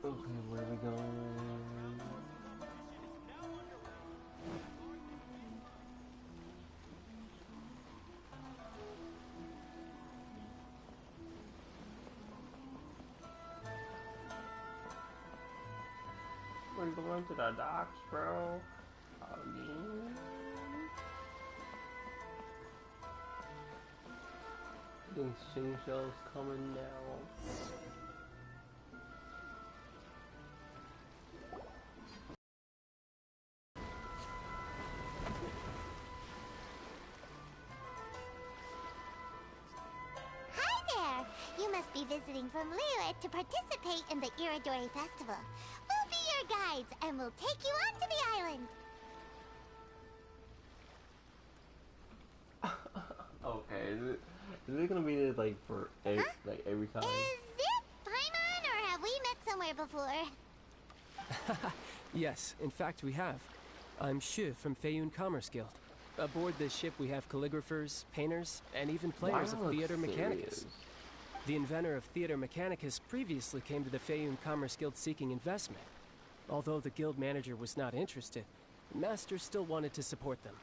Okay, where are we going? We're going to the docks, bro. Again. Genshin show's coming now. You must be visiting from Liyue to participate in the Iridori Festival. We'll be your guides, and we'll take you onto the island. Okay, is it gonna be like for like every time? Is it Paimon, or have we met somewhere before? Yes, in fact we have. I'm Shu from Feiyun Commerce Guild. Aboard this ship we have calligraphers, painters, and even players of Theater Mechanicus. The inventor of Theater Mechanicus previously came to the Feiyun Commerce Guild seeking investment. Although the guild manager was not interested, the master still wanted to support them.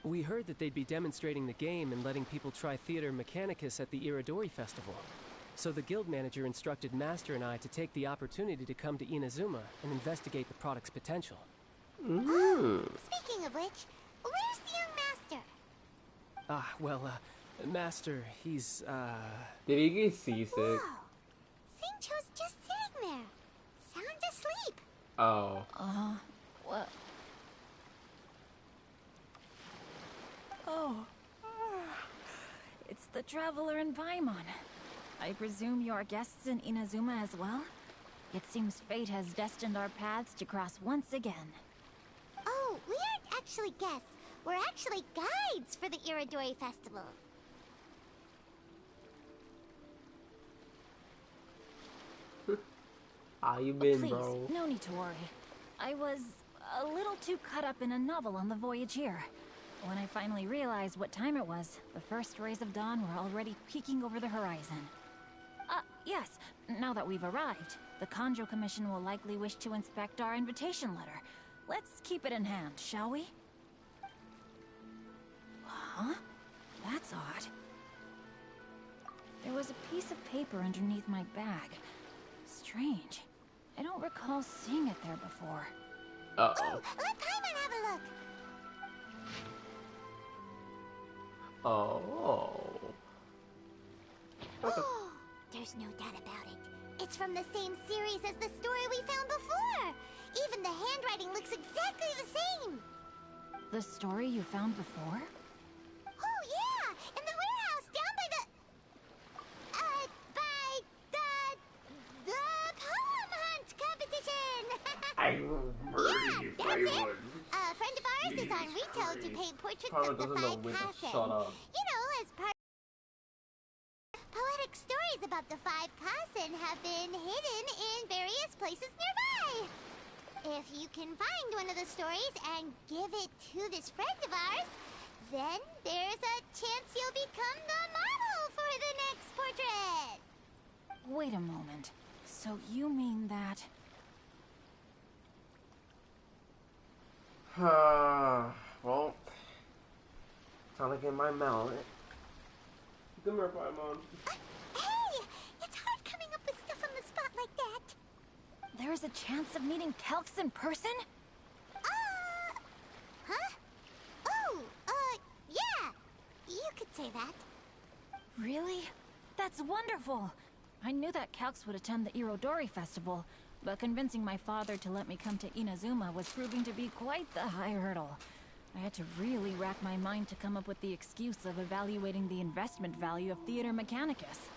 We heard that they'd be demonstrating the game and letting people try Theater Mechanicus at the Iridori Festival. So the guild manager instructed Master and I to take the opportunity to come to Inazuma and investigate the product's potential. Speaking of which, where's the young master? Master, he's, Did he get seasick? Whoa! Xingqiu's just sitting there, sound asleep. Oh. What? Oh. It's the Traveler and Paimon. I presume you are guests in Inazuma as well? It seems fate has destined our paths to cross once again. Oh, we aren't actually guests. We're actually guides for the Iridori Festival. How you been, Please, bro? no need to worry. I was a little too caught up in a novel on the voyage here. When I finally realized what time it was, the first rays of dawn were already peeking over the horizon. Yes, now that we've arrived, the Kanjo Commission will likely wish to inspect our invitation letter. Let's keep it in hand, shall we? Huh? That's odd. There was a piece of paper underneath my bag. Strange. I don't recall seeing it there before. Oh, let Paimon have a look. Oh. Oh, there's no doubt about it. It's from the same series as the story we found before. Even the handwriting looks exactly the same. The story you found before? Oh yeah, in the warehouse down by the poem hunt competition. I will murder you, Paimon. A friend of ours is on retail to paint portraits of the five Kassen. You know, as part poetic stories about the five Kassen have been hidden in various places nearby. If you can find one of the stories and give it to this friend of ours, then there's a chance you'll become the model for the next portrait. Wait a moment. So you mean that... Well, time to get my mallet. Come here, Paimon. Hey! It's hard coming up with stuff on the spot like that. There's a chance of meeting Calx in person? Huh? Oh, yeah. You could say that. Really? That's wonderful! I knew that Calx would attend the Irodori Festival, but convincing my father to let me come to Inazuma was proving to be quite the high hurdle. I had to really rack my mind to come up with the excuse of evaluating the investment value of Theater Mechanicus.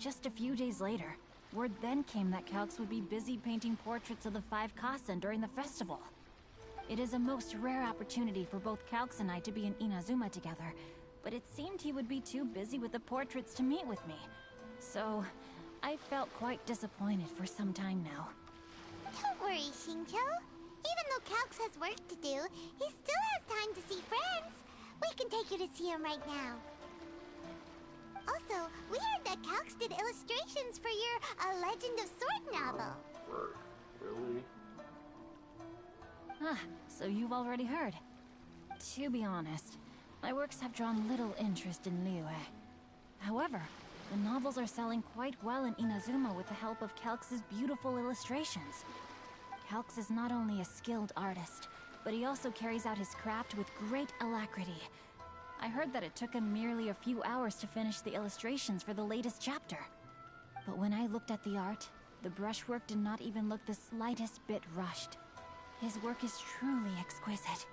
Just a few days later, word then came that Calx would be busy painting portraits of the five Kassen during the festival. It is a most rare opportunity for both Calx and I to be in Inazuma together, but it seemed he would be too busy with the portraits to meet with me. So, I felt quite disappointed for some time now. Don't worry, Xingqiu. Even though Calx has work to do, he still has time to see friends. We can take you to see him right now. Also, we heard that Calx did illustrations for your A Legend of Sword novel. work. Really? Ah, so you've already heard. To be honest, my works have drawn little interest in Liyue. However, the novels are selling quite well in Inazuma with the help of Calx's beautiful illustrations. Calx is not only a skilled artist, but he also carries out his craft with great alacrity. I heard that it took him merely a few hours to finish the illustrations for the latest chapter. But when I looked at the art, the brushwork did not even look the slightest bit rushed. His work is truly exquisite.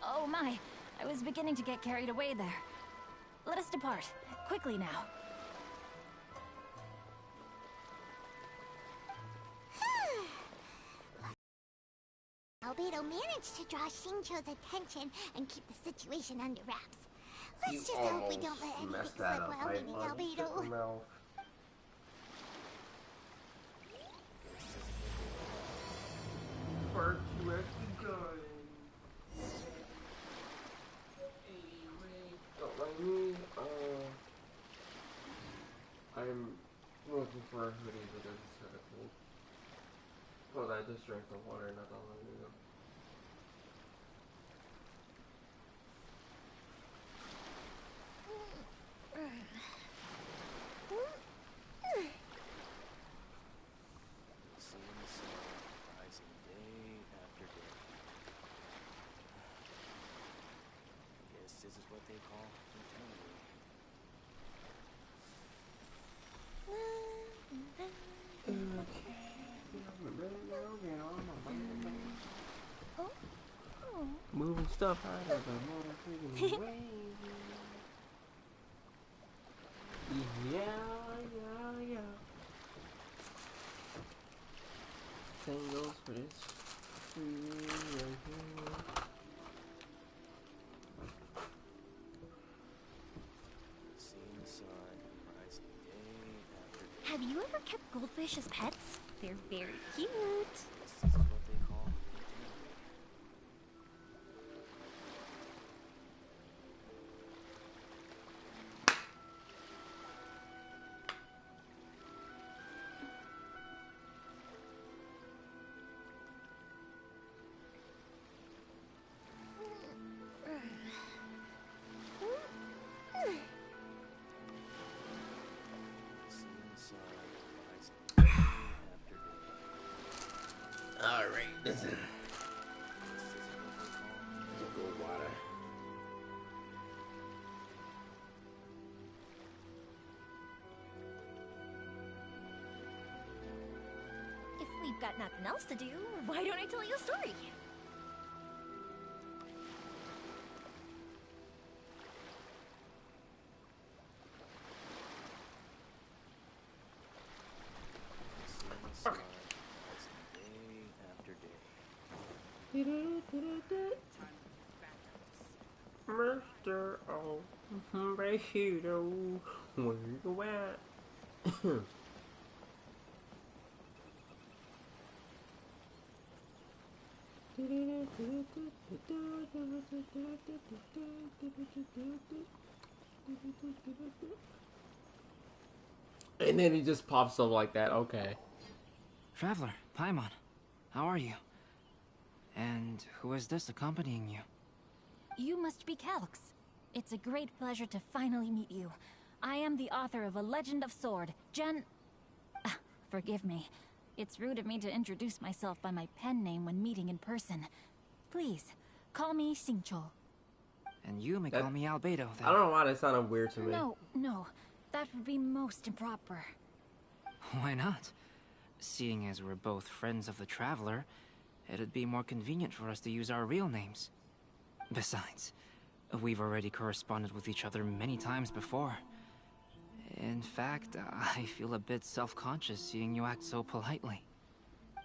Oh my, I was beginning to get carried away there. Let us depart, quickly now. Albedo managed to draw Xingqiu's attention and keep the situation under wraps. Let's just hope we don't let anything slip while meeting Albedo. First, you have to go. Anyway, don't like me. I'm looking for a hoodie, but it's kind of cold. Well, I just drank the water not that long ago. This is what they call eternity. Moving stuff out of the motor freaking way. Yeah. Same goes for this tree right here. Seeing the sun rising day after day. Have you ever kept goldfish as pets? They're very cute. This is what they call eternity. Seeing the sun rising day after day. Alright, listen. This is what they call Good water. If we've got nothing else to do, why don't I tell you a story? seeing the sun rising day after day. Mr. Oh, Rashida, where you at? And then he just pops up like that, okay. Traveler, Paimon, how are you? And who is this accompanying you? You must be Calx. It's a great pleasure to finally meet you. I am the author of A Legend of Sword, forgive me. It's rude of me to introduce myself by my pen name when meeting in person. Please, call me Xingqiu. And you may call me Albedo, then. I don't know why that sounded weird to me. No, that would be most improper. Why not? Seeing as we're both friends of the Traveler, it'd be more convenient for us to use our real names. Besides, we've already corresponded with each other many times before. In fact, I feel a bit self-conscious seeing you act so politely.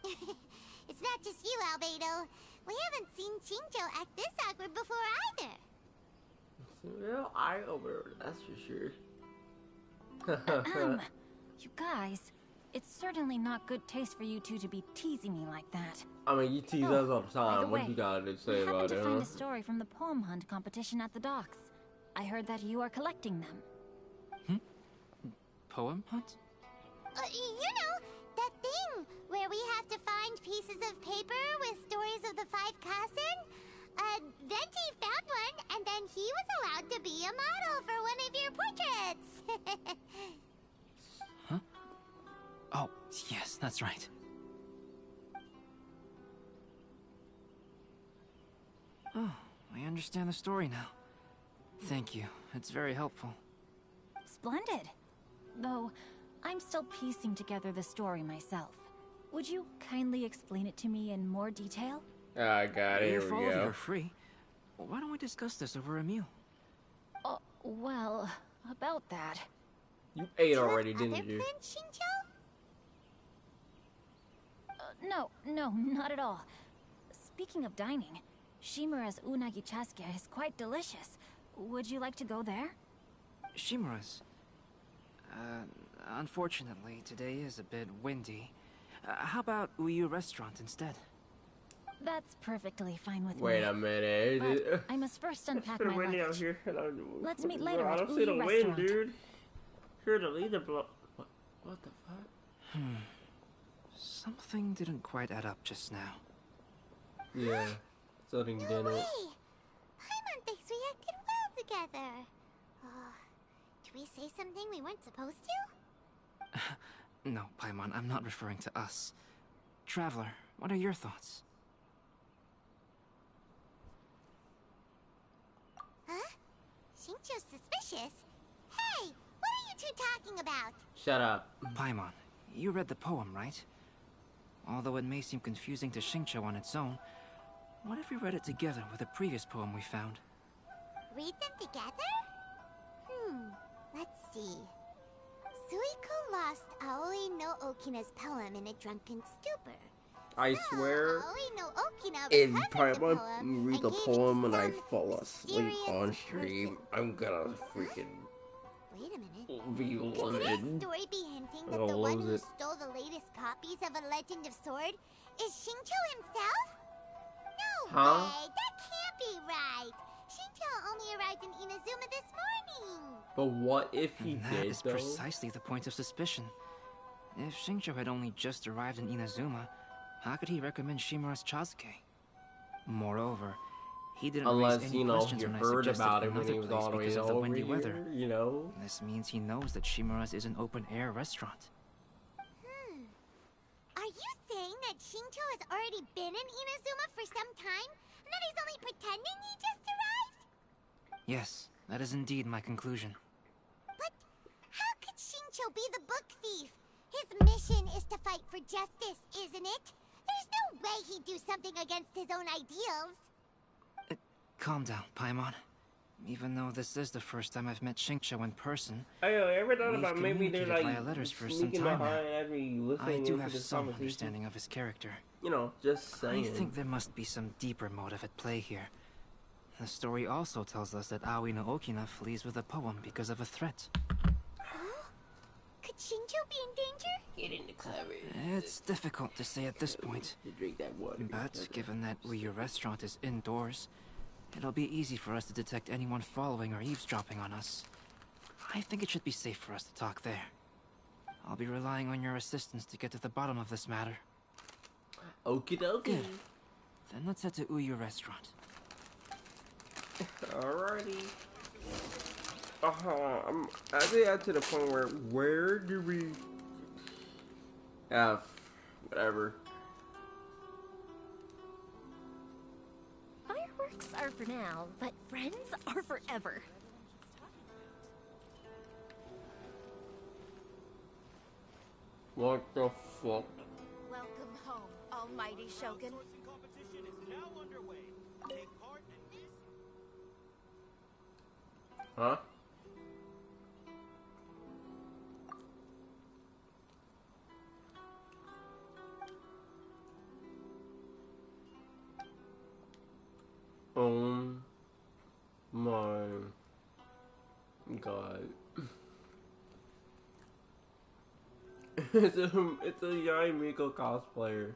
It's not just you, Albedo. We haven't seen Xingqiu act this awkward before either. Real eye-opener, that's for sure. You guys, it's certainly not good taste for you two to be teasing me like that. I mean, you tease us all the By the time. What way, you got to say I about happened it, to find huh? a story from the poem hunt competition at the docks. I heard that you are collecting them. Poem hunt? You know, That thing where we have to find pieces of paper with stories of the 5 Kasen? Venti found one, and then he was allowed to be a model for one of your portraits. Huh? Oh, yes, that's right. Oh, I understand the story now. Thank you. It's very helpful. Splendid. Though, I'm still piecing together the story myself. Would you kindly explain it to me in more detail? I got it. Here If we all of you go. are free, why don't we discuss this over a meal? Oh, well, about that. You ate Do you have already, other didn't you? plans, Shincho? No, not at all. Speaking of dining, Shimura's unagi chasuke is quite delicious. Would you like to go there? Shimura's. Unfortunately, today is a bit windy. How about Uyu Restaurant instead? That's perfectly fine with Wait me. a minute. But I must first unpack my windy out luggage. here. Let's meet later I at don't see the Uyu wind, Restaurant. dude. Hear the leader blow. What the fuck? Something didn't quite add up just now. Yeah. Something No didn't. way! Paimon thinks we acted well together. Did we say something we weren't supposed to? No, Paimon, I'm not referring to us. Traveler, what are your thoughts? Huh? Shincho's suspicious? Hey, what are you two talking about? Shut up. Paimon, you read the poem, right? Although it may seem confusing to Shincho on its own, what if we read it together with a previous poem we found? Read them together? Let's see. Suiko lost Aoi no Okina's poem in a drunken stupor. I So, swear, Aoi no Okina if recovered the Paimon poem read and the gave it poem to and I some fall asleep mysterious on stream, person. I'm gonna freaking Wait a minute. be Could today's livid. story be hinting that I'll the one lose who it. stole the latest copies of A Legend of Sword is Shincho himself? No Huh? way! That can't be right! Shincho only arrived in Inazuma this morning! But what if he And that did, is though? precisely the point of suspicion. If Shincho had only just arrived in Inazuma, how could he recommend Shimura's Chasuke? Moreover, he didn't Unless, raise any you know, questions you when I heard suggested about it when another he was place all the way because of the over windy here, weather. you know? This means he knows that Shimura's is an open-air restaurant. Are you saying that Shincho has already been in Inazuma for some time? And that he's only pretending he just arrived? Yes, that is indeed my conclusion. But how could Shincho be the book thief? His mission is to fight for justice, isn't it? There's no way he'd do something against his own ideals. Calm down, Paimon. Even though this is the first time I've met Shincho in person, I ever thought We've about maybe they're communicated like via letters for some sneaking time now. behind as we I listening do into have this some conversation? understanding of his character. You know, just saying. I think there must be some deeper motive at play here. The story also tells us that Aoi no Okina flees with a poem because of a threat. Could Shincho be in danger? Get in the cupboard. It's difficult to say at this point, To drink that water. but given that Uyu Restaurant is indoors, it'll be easy for us to detect anyone following or eavesdropping on us. I think it should be safe for us to talk there. I'll be relying on your assistance to get to the bottom of this matter. Okie dokie. Good. Then let's head to Uyu Restaurant. Alrighty. I'm actually at to the point where do we have whatever. Fireworks are for now, but friends are forever. What the fuck? Welcome home, Almighty Shogun. Huh? Oh my god. it's a Yai Miko cosplayer.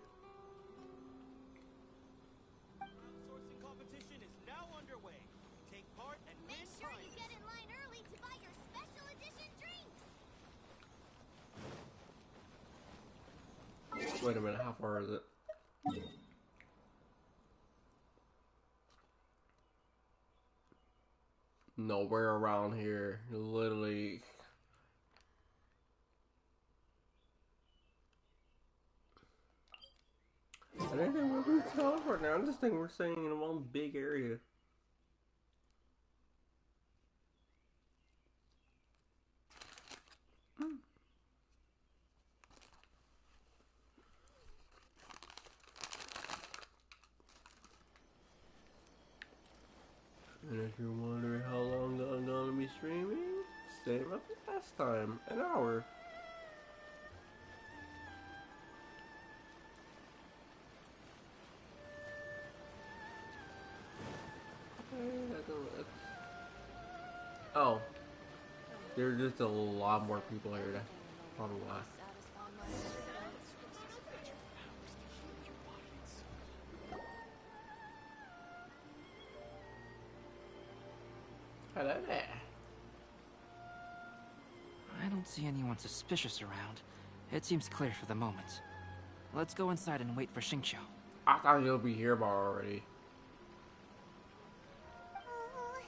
Sourcing competition is now underway. Take part and Make win sure you prizes. get in line early to buy your special edition drinks. Wait a minute, how far is it? Nowhere around here. Literally. I didn't think we were going to teleport now. I just think we're staying in one big area. And if you're wondering how long I'm gonna be streaming, same as last time, an hour. Oh, there's just a lot more people here. That's probably why. Hello there. I don't see anyone suspicious around. It seems clear for the moment. Let's go inside and wait for Xingqiu. I thought he'll be here by already. Oh,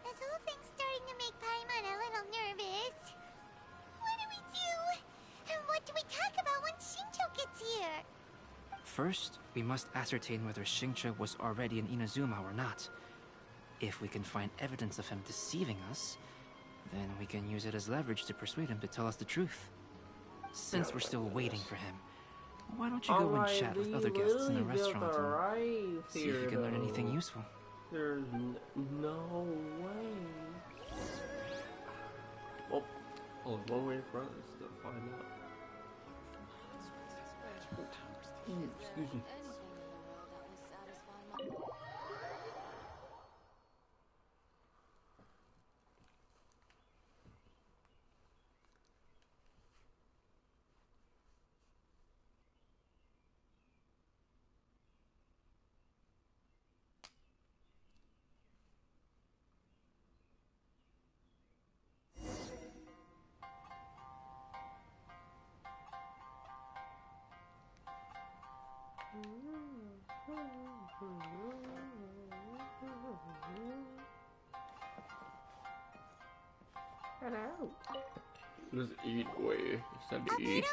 this whole thing's starting to make Paimon a little nervous. What do we do? And what do we talk about when Xingqiu gets here? First, we must ascertain whether Xingqiu was already in Inazuma or not. If we can find evidence of him deceiving us, then we can use it as leverage to persuade him to tell us the truth. Since we're still waiting for him, why don't you go and chat with other guests in the restaurant and see if you can learn anything useful? There's no way. Well, only one way for us to find out. Excuse me. Hello. Just eat away. Instead of eat.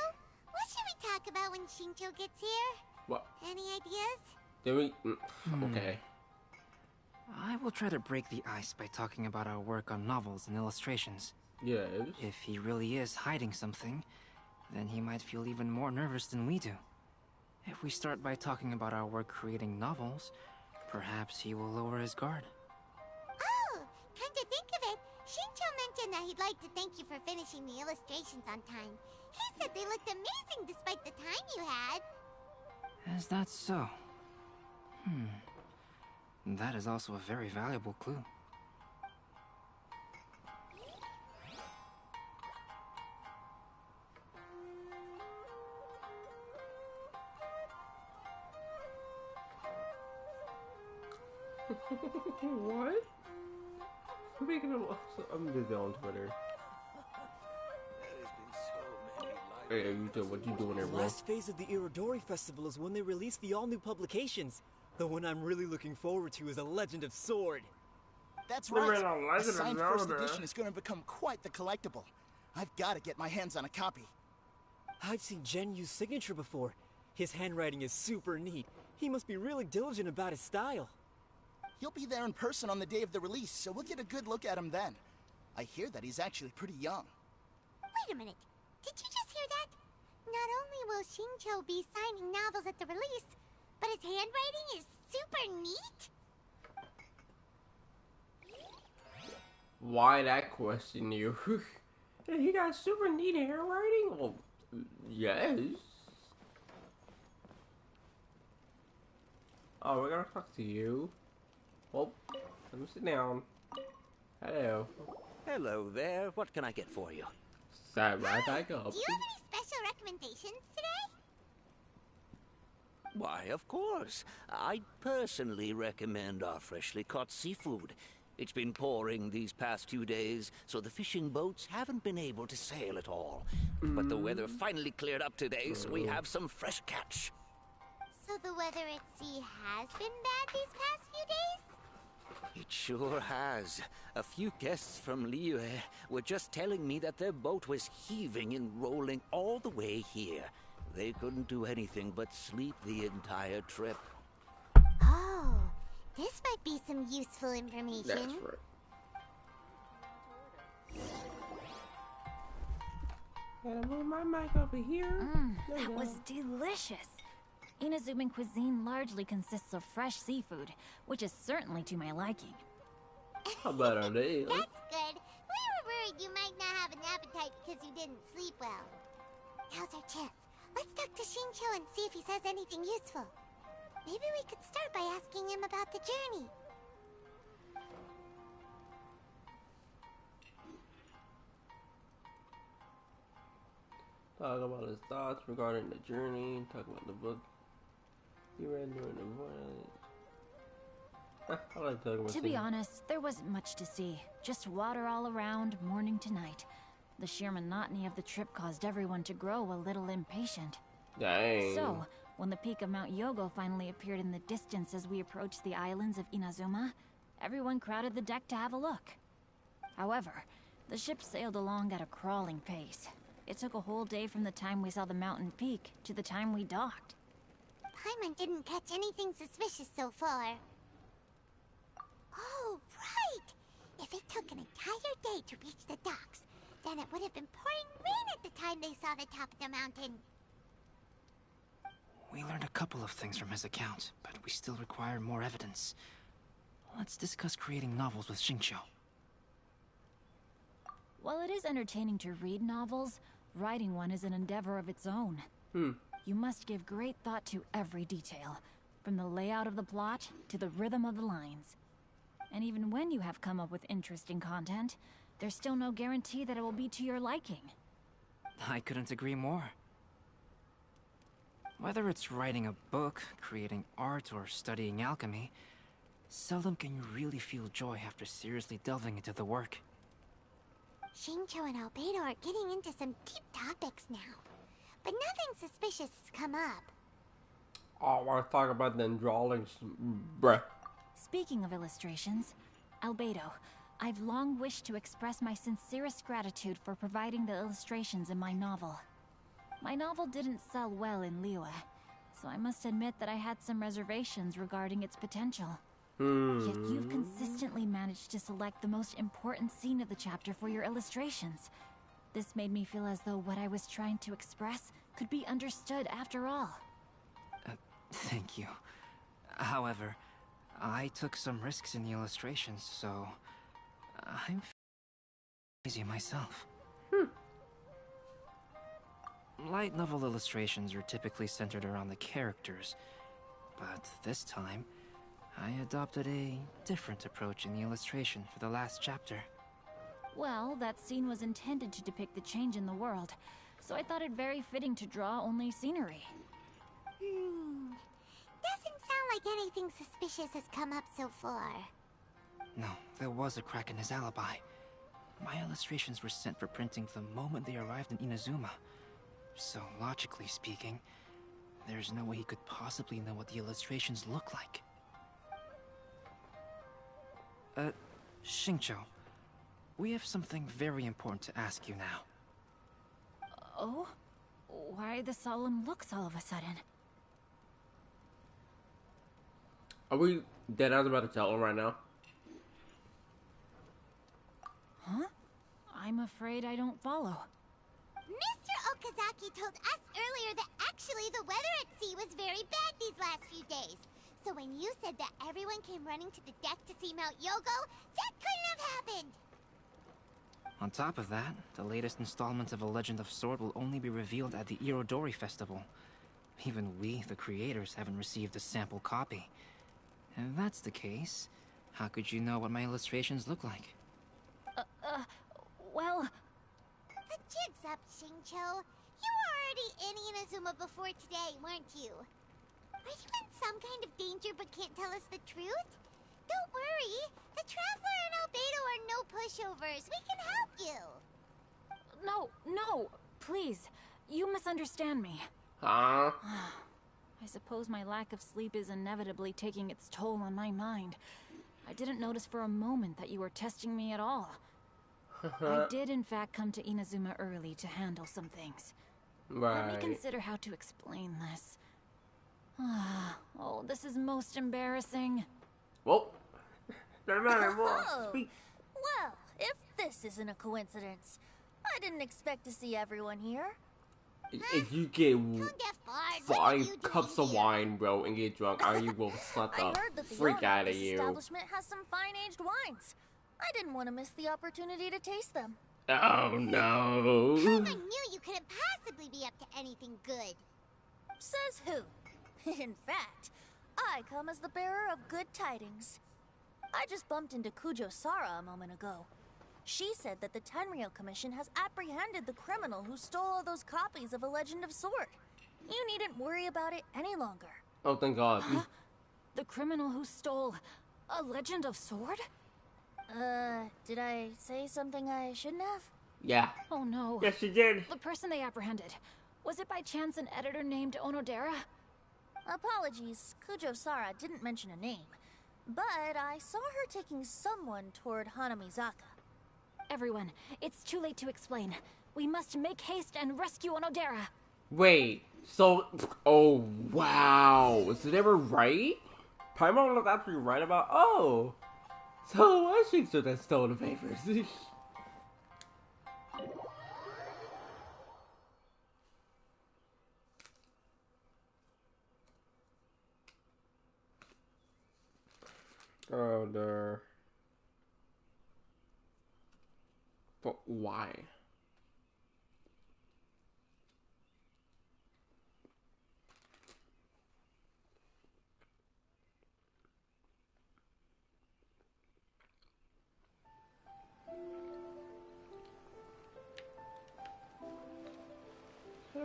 What should we talk about when Xingqiu gets here? What? Any ideas? Did we? Okay. I will try to break the ice by talking about our work on novels and illustrations. Yes. If he really is hiding something, then he might feel even more nervous than we do. If we start by talking about our work creating novels, perhaps he will lower his guard. Oh, come to think of it, Xingqiu mentioned that he'd like to thank you for finishing the illustrations on time. He said they looked amazing despite the time you had. Is that so? That is also a very valuable clue. What? Speaking of, I'm busy on Twitter. Hey, what you doing there, The bro? last phase of the Irodori Festival is when they release the all-new publications. The one I'm really looking forward to is A Legend of Sword. That's Never right. read a Legend The of signed first Zelda. edition is going to become quite the collectible. I've got to get my hands on a copy. I've seen Genyu's signature before. His handwriting is super neat. He must be really diligent about his style. He'll be there in person on the day of the release, so we'll get a good look at him then. I hear that he's actually pretty young. Wait a minute. Did you just hear that? Not only will Xingqiu be signing novels at the release, but his handwriting is super neat? Why that question, you? He got super neat handwriting? Well, yes. Oh, we're gonna talk to you. Well, let me sit down. Hello. Hello there. What can I get for you? Sat right back up. Do you have any special recommendations today? Why, of course. I personally recommend our freshly caught seafood. It's been pouring these past 2 days, so the fishing boats haven't been able to sail at all. But the weather finally cleared up today, so we have some fresh catch. So the weather at sea has been bad these past few days? It sure has. A few guests from Liyue were just telling me that their boat was heaving and rolling all the way here. They couldn't do anything but sleep the entire trip. Oh, this might be some useful information. That's right. Gotta move my mic over here. That was delicious. Inazuman cuisine largely consists of fresh seafood, which is certainly to my liking. How about our day? That's good. We were worried you might not have an appetite because you didn't sleep well. Now's our chance. Let's talk to Shincho and see if he says anything useful. Maybe we could start by asking him about the journey. Talk about his thoughts regarding the journey. Talk about the book he read during the voyage. I like talking about To be honest, there wasn't much to see. Just water all around, morning to night. The sheer monotony of the trip caused everyone to grow a little impatient. Dang. So, when the peak of Mount Yogo finally appeared in the distance as we approached the islands of Inazuma, everyone crowded the deck to have a look. However, the ship sailed along at a crawling pace. It took a whole day from the time we saw the mountain peak to the time we docked. Paimon didn't catch anything suspicious so far. Oh, right! If it took an entire day to reach the docks, then it would have been pouring rain at the time they saw the top of the mountain. We learned a couple of things from his account, but we still require more evidence. Let's discuss creating novels with Xingqiu. While it is entertaining to read novels, writing one is an endeavor of its own. You must give great thought to every detail, from the layout of the plot to the rhythm of the lines. And even when you have come up with interesting content, there's still no guarantee that it will be to your liking. I couldn't agree more. Whether it's writing a book, creating art, or studying alchemy, seldom can you really feel joy after seriously delving into the work. Shincho and Albedo are getting into some deep topics now, but nothing suspicious has come up. Oh, I want to talk about them drawings, bruh. Speaking of illustrations, Albedo, I've long wished to express my sincerest gratitude for providing the illustrations in my novel. My novel didn't sell well in Liyue, so I must admit that I had some reservations regarding its potential. Yet you've consistently managed to select the most important scene of the chapter for your illustrations. This made me feel as though what I was trying to express could be understood after all. Thank you. However, I took some risks in the illustrations, so I'm crazy myself. Light novel illustrations are typically centered around the characters, but this time, I adopted a different approach in the illustration for the last chapter. Well, that scene was intended to depict the change in the world, so I thought it very fitting to draw only scenery. Doesn't sound like anything suspicious has come up so far. No, there was a crack in his alibi. My illustrations were sent for printing the moment they arrived in Inazuma. So, logically speaking, there's no way he could possibly know what the illustrations look like. Xingqiu, we have something very important to ask you now. Oh? Why the solemn looks all of a sudden? Are we dead? I was about to tell him right now. Huh? I'm afraid I don't follow. Mr. Okazaki told us earlier that actually the weather at sea was very bad these last few days. So when you said that everyone came running to the deck to see Mount Yogo, that couldn't have happened! On top of that, the latest installment of A Legend of Sword will only be revealed at the Irodori Festival. Even we, the creators, haven't received a sample copy. If that's the case, how could you know what my illustrations look like? Well... The jig's up, Shincho. You were already in Inazuma before today, weren't you? Are you in some kind of danger but can't tell us the truth? Don't worry. The Traveler and no pushovers. We can help you. No, no, please. You misunderstand me. Huh? I suppose my lack of sleep is inevitably taking its toll on my mind. I didn't notice for a moment that you were testing me at all. I did in fact come to Inazuma early to handle some things. Right. Let me consider how to explain this. Oh, this is most embarrassing. Well, no matter what. Oh, Speak. well, if this isn't a coincidence, I didn't expect to see everyone here. If you get Don't get bored. What are you 5 doing cups of here? wine, bro, and get drunk, I will shut I the heard that the freak owner out of of this you. establishment has some fine-aged wines. I didn't want to miss the opportunity to taste them. Oh no. Kinda knew you couldn't possibly be up to anything good. Says who? In fact, I come as the bearer of good tidings. I just bumped into Kujo Sara a moment ago. She said that the Tenryou Commission has apprehended the criminal who stole all those copies of A Legend of Sword. You needn't worry about it any longer. Oh, thank God. The criminal who stole A Legend of Sword? Did I say something I shouldn't have? Yeah. Oh no. Yes, you did. The person they apprehended. Was it by chance an editor named Onodera? Apologies, Kujo Sara didn't mention a name. But I saw her taking someone toward Hanamizaka. Everyone, it's too late to explain. We must make haste and rescue Onodera. Wait, so... Oh, wow. So they were right? Paimon was actually right about... Oh! So I should have stolen the papers. Oh, no. But why?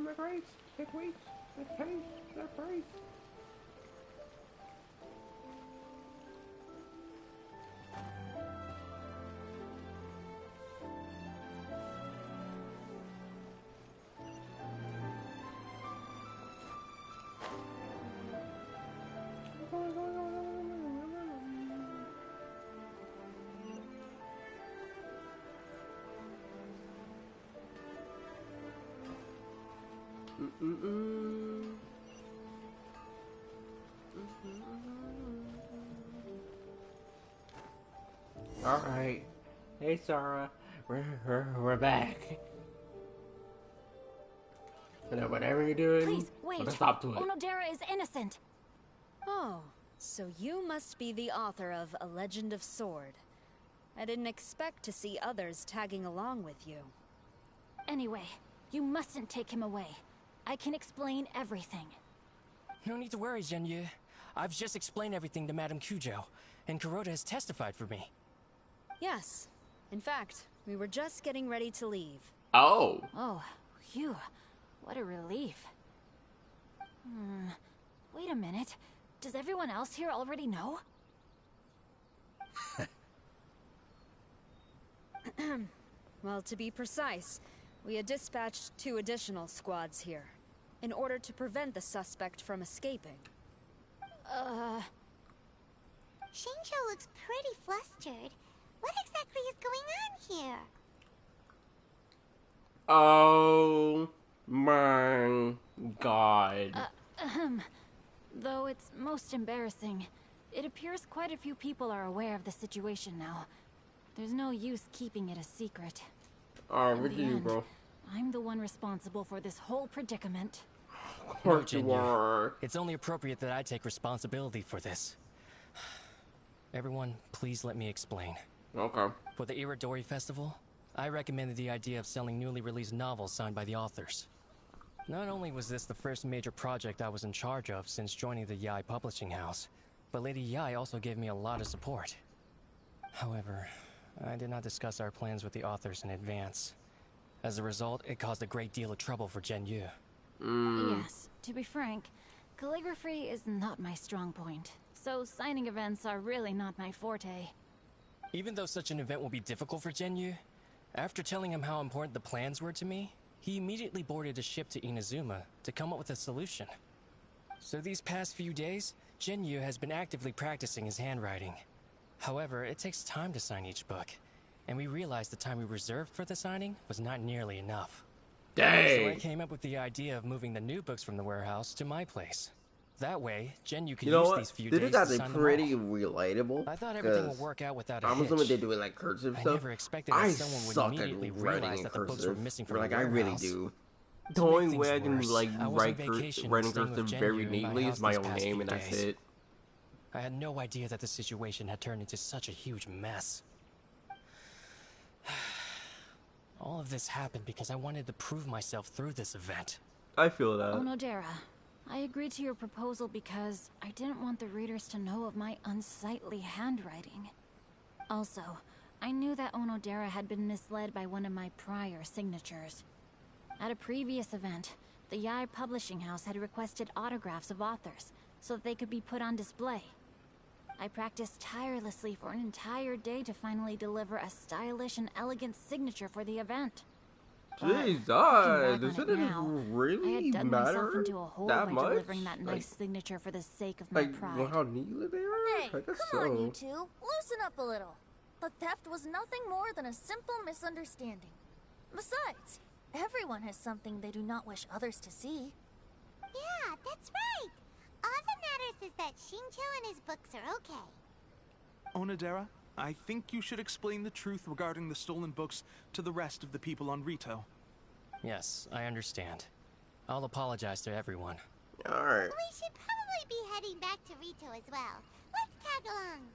My grace, it waits, it pays, it praise. Alright. Hey, Sarah. We're back. You know, whatever you're doing, Please, wait. put a stop to it. Onodera is innocent. Oh, so you must be the author of A Legend of Sword. I didn't expect to see others tagging along with you. Anyway, you mustn't take him away. I can explain everything. No need to worry, Genyu. I've just explained everything to Madame Kujo, and Kuroda has testified for me. Yes. In fact, we were just getting ready to leave. Oh. Oh, phew. What a relief. Wait a minute. Does everyone else here already know? Well, to be precise, we had dispatched 2 additional squads here, in order to prevent the suspect from escaping. Shincho looks pretty flustered. What exactly is going on here? Oh my God. Though it's most embarrassing, it appears quite a few people are aware of the situation now. There's no use keeping it a secret. Alright, In what the do you, end, bro? I'm the one responsible for this whole predicament. Of course you are. It's only appropriate that I take responsibility for this. Everyone, please let me explain. Okay. For the Irodori Festival, I recommended the idea of selling newly released novels signed by the authors. Not only was this the first major project I was in charge of since joining the Yai publishing house, but Lady Yai also gave me a lot of support. However, I did not discuss our plans with the authors in advance. As a result, it caused a great deal of trouble for Genyu. Yes, to be frank, calligraphy is not my strong point, so signing events are really not my forte. Even though such an event will be difficult for Genyu, after telling him how important the plans were to me, he immediately boarded a ship to Inazuma to come up with a solution. So these past few days, Genyu has been actively practicing his handwriting. However, it takes time to sign each book, and we realized the time we reserved for the signing was not nearly enough. Dang! So I came up with the idea of moving the new books from the warehouse to my place. That way, Genyu could use these few days to sign them all. Pretty relatable. I thought everything would work out without a hitch. I'm assuming they're doing like cursive stuff. I never expected that someone would immediately realize that the books were missing from the warehouse. I really do. The only way I can like writing cursive very neatly is my own name, and that's it. I had no idea that the situation had turned into such a huge mess. All of this happened because I wanted to prove myself through this event. I feel that. Onodera, I agreed to your proposal because I didn't want the readers to know of my unsightly handwriting. Also, I knew that Onodera had been misled by one of my prior signatures. At a previous event, the Yae Publishing House had requested autographs of authors so that they could be put on display. I practiced tirelessly for an entire day to finally deliver a stylish and elegant signature for the event. Jesus, does it really I had dug myself matter into a hole that by much? delivering that nice signature for the sake of my pride. How neatly they are? Hey, I guess come on, so. you two. Loosen up a little. The theft was nothing more than a simple misunderstanding. Besides, everyone has something they do not wish others to see. Yeah, that's right. All that matters is that Shincho and his books are okay. Onodera, I think you should explain the truth regarding the stolen books to the rest of the people on Rito. Yes, I understand. I'll apologize to everyone. Alright. We should probably be heading back to Rito as well. Let's tag along.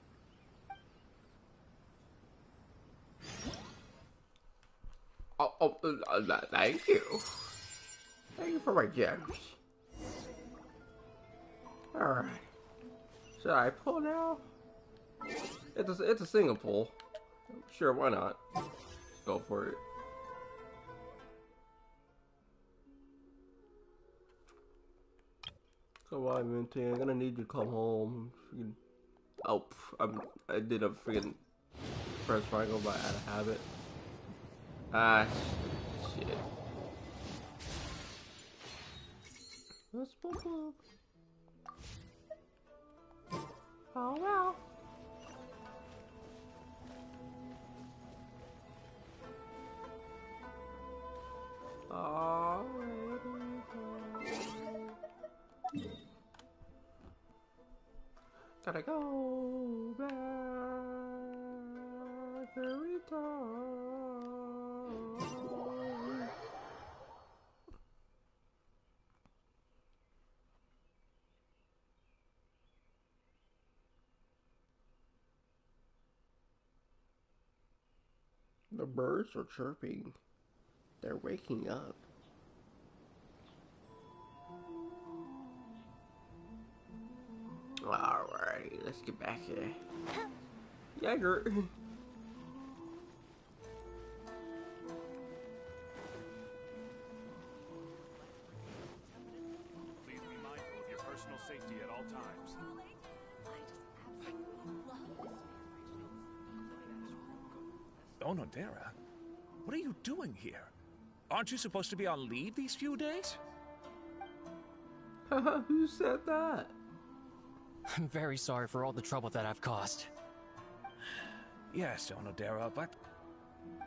Thank you. Thank you for my gems. Alright. Should I pull now? It's a single pull. Sure, why not? Go for it. So I'm Minty. I'm gonna need you to come home. Oh, I did a freaking press triangle by out of habit. Ah, shit. Let's boop. Oh well. Gotta go back every time. The birds are chirping. They're waking up. Alright, let's get back here. Jäger. Please be mindful of your personal safety at all times. Onodera, what are you doing here? Aren't you supposed to be on leave these few days? Who said that? I'm very sorry for all the trouble that I've caused. Yes, Onodera, but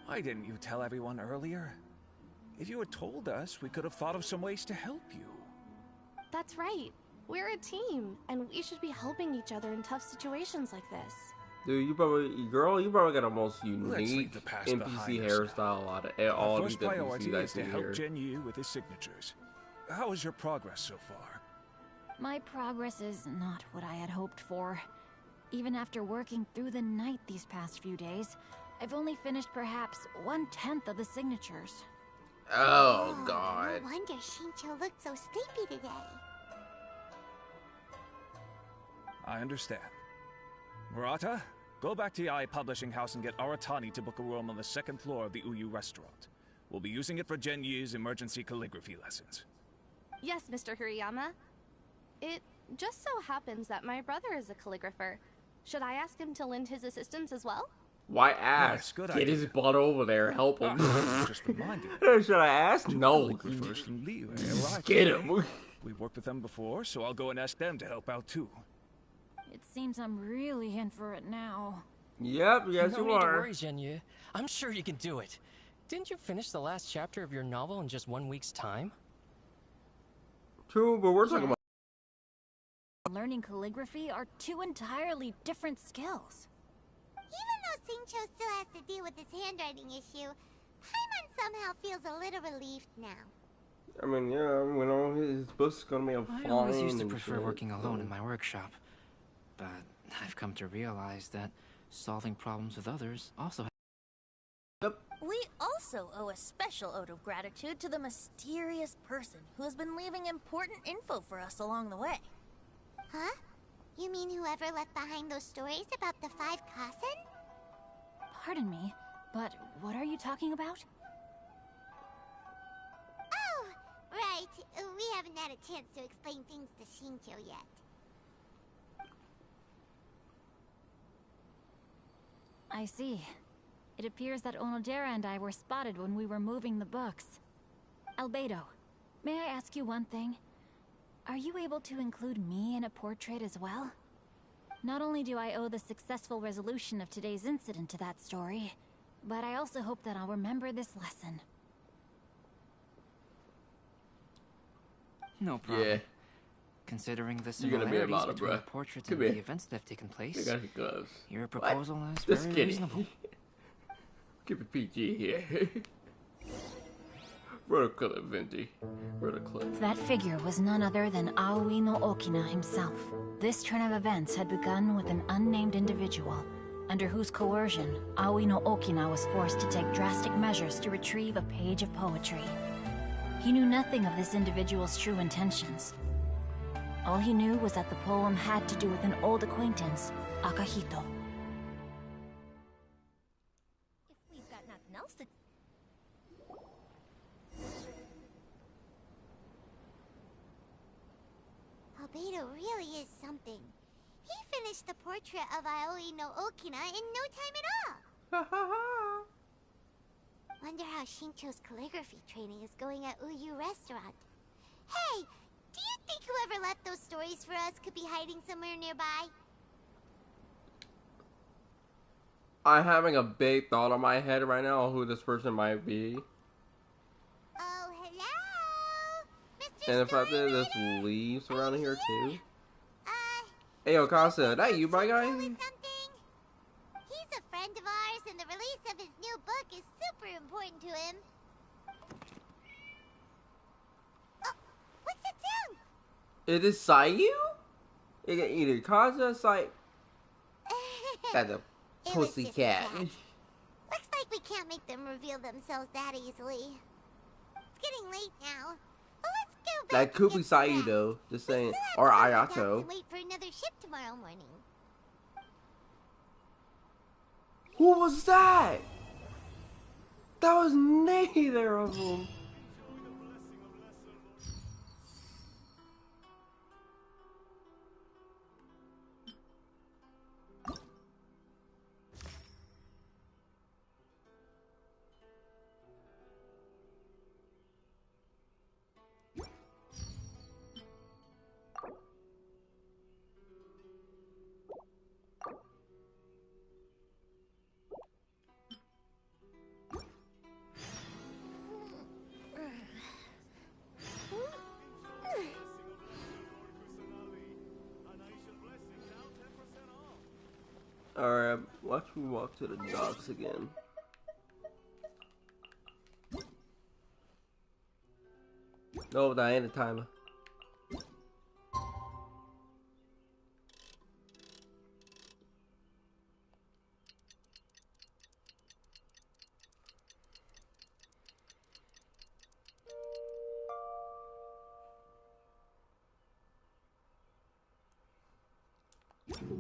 why didn't you tell everyone earlier? If you had told us, we could have thought of some ways to help you. That's right. We're a team, and we should be helping each other in tough situations like this. Dude, you probably got the most unique NPC hairstyle out of all Our these first priority NPCs I is to see help here. Genyu with his signatures. How is your progress so far? My progress is not what I had hoped for. Even after working through the night these past few days, I've only finished perhaps 1/10 of the signatures. Oh, God. No wonder Shincho looked so sleepy today. I understand. Murata, go back to Yae Publishing House and get Aratani to book a room on the second floor of the Uyu restaurant. We'll be using it for Genyu's emergency calligraphy lessons. Yes, Mr. Hirayama. It just so happens that my brother is a calligrapher. Should I ask him to lend his assistance as well? Why ask? good Get his idea. butt over there, help him. Just reminded me. Should I ask? No. Calligraphers from Liyue arrived Get today. him. We've worked with them before, so I'll go and ask them to help out too. It seems I'm really in for it now. Yep, yes no you need to are. worry, Zhenyu. I'm sure you can do it. Didn't you finish the last chapter of your novel in just 1 week's time? True, but we're talking about. Learning calligraphy are two entirely different skills. Even though Xingqiu still has to deal with his handwriting issue, Paimon somehow feels a little relieved now. I mean, yeah, you know, his book's gonna be a fine. I always used to prefer shit, working alone in my workshop, but I've come to realize that solving problems with others also. We also owe a special ode of gratitude to the mysterious person who has been leaving important info for us along the way. Huh? You mean whoever left behind those stories about the 5 Kasen? Pardon me, but what are you talking about? Oh, right. We haven't had a chance to explain things to Xingqiu yet. I see. It appears that Onodera and I were spotted when we were moving the books. Albedo, may I ask you one thing? Are you able to include me in a portrait as well? Not only do I owe the successful resolution of today's incident to that story, but I also hope that I'll remember this lesson. No problem. Yeah. Considering the You're gonna be similarities about it, between bruh. the portraits Come and here. the events that have taken place, You got your gloves. your proposal is Just very kidding. reasonable. Keep it PG here. Vertical Venti. Vertical. That figure was none other than Aoi no Okina himself. This turn of events had begun with an unnamed individual, under whose coercion, Aoi no Okina was forced to take drastic measures to retrieve a page of poetry. He knew nothing of this individual's true intentions. All he knew was that the poem had to do with an old acquaintance, Akahito. If we've got nothing else to... Albedo really is something. He finished the portrait of Aoi no Okina in no time at all. Wonder how Xingqiu's calligraphy training is going at Uyu Restaurant. Hey, do you think whoever left those stories for us could be hiding somewhere nearby? I'm having a big thought on my head right now on who this person might be. Oh, hello? Mr. And if I did this leaves around here too. Hey, yo, Casa, that you, my guy? He's a friend of ours, and the release of his new book is super important to him. Oh, what's that sound? It is Sayu? It can either Kaza, Sai. That's a pussycat. Looks like we can't make them reveal themselves that easily. It's getting late now. But let's go back. That could be Sayu though, just saying, or Ayato. And wait for another ship tomorrow morning. Who was that? That was neither of them. Alright, watch me walk to the docks again. No, that ain't the timer.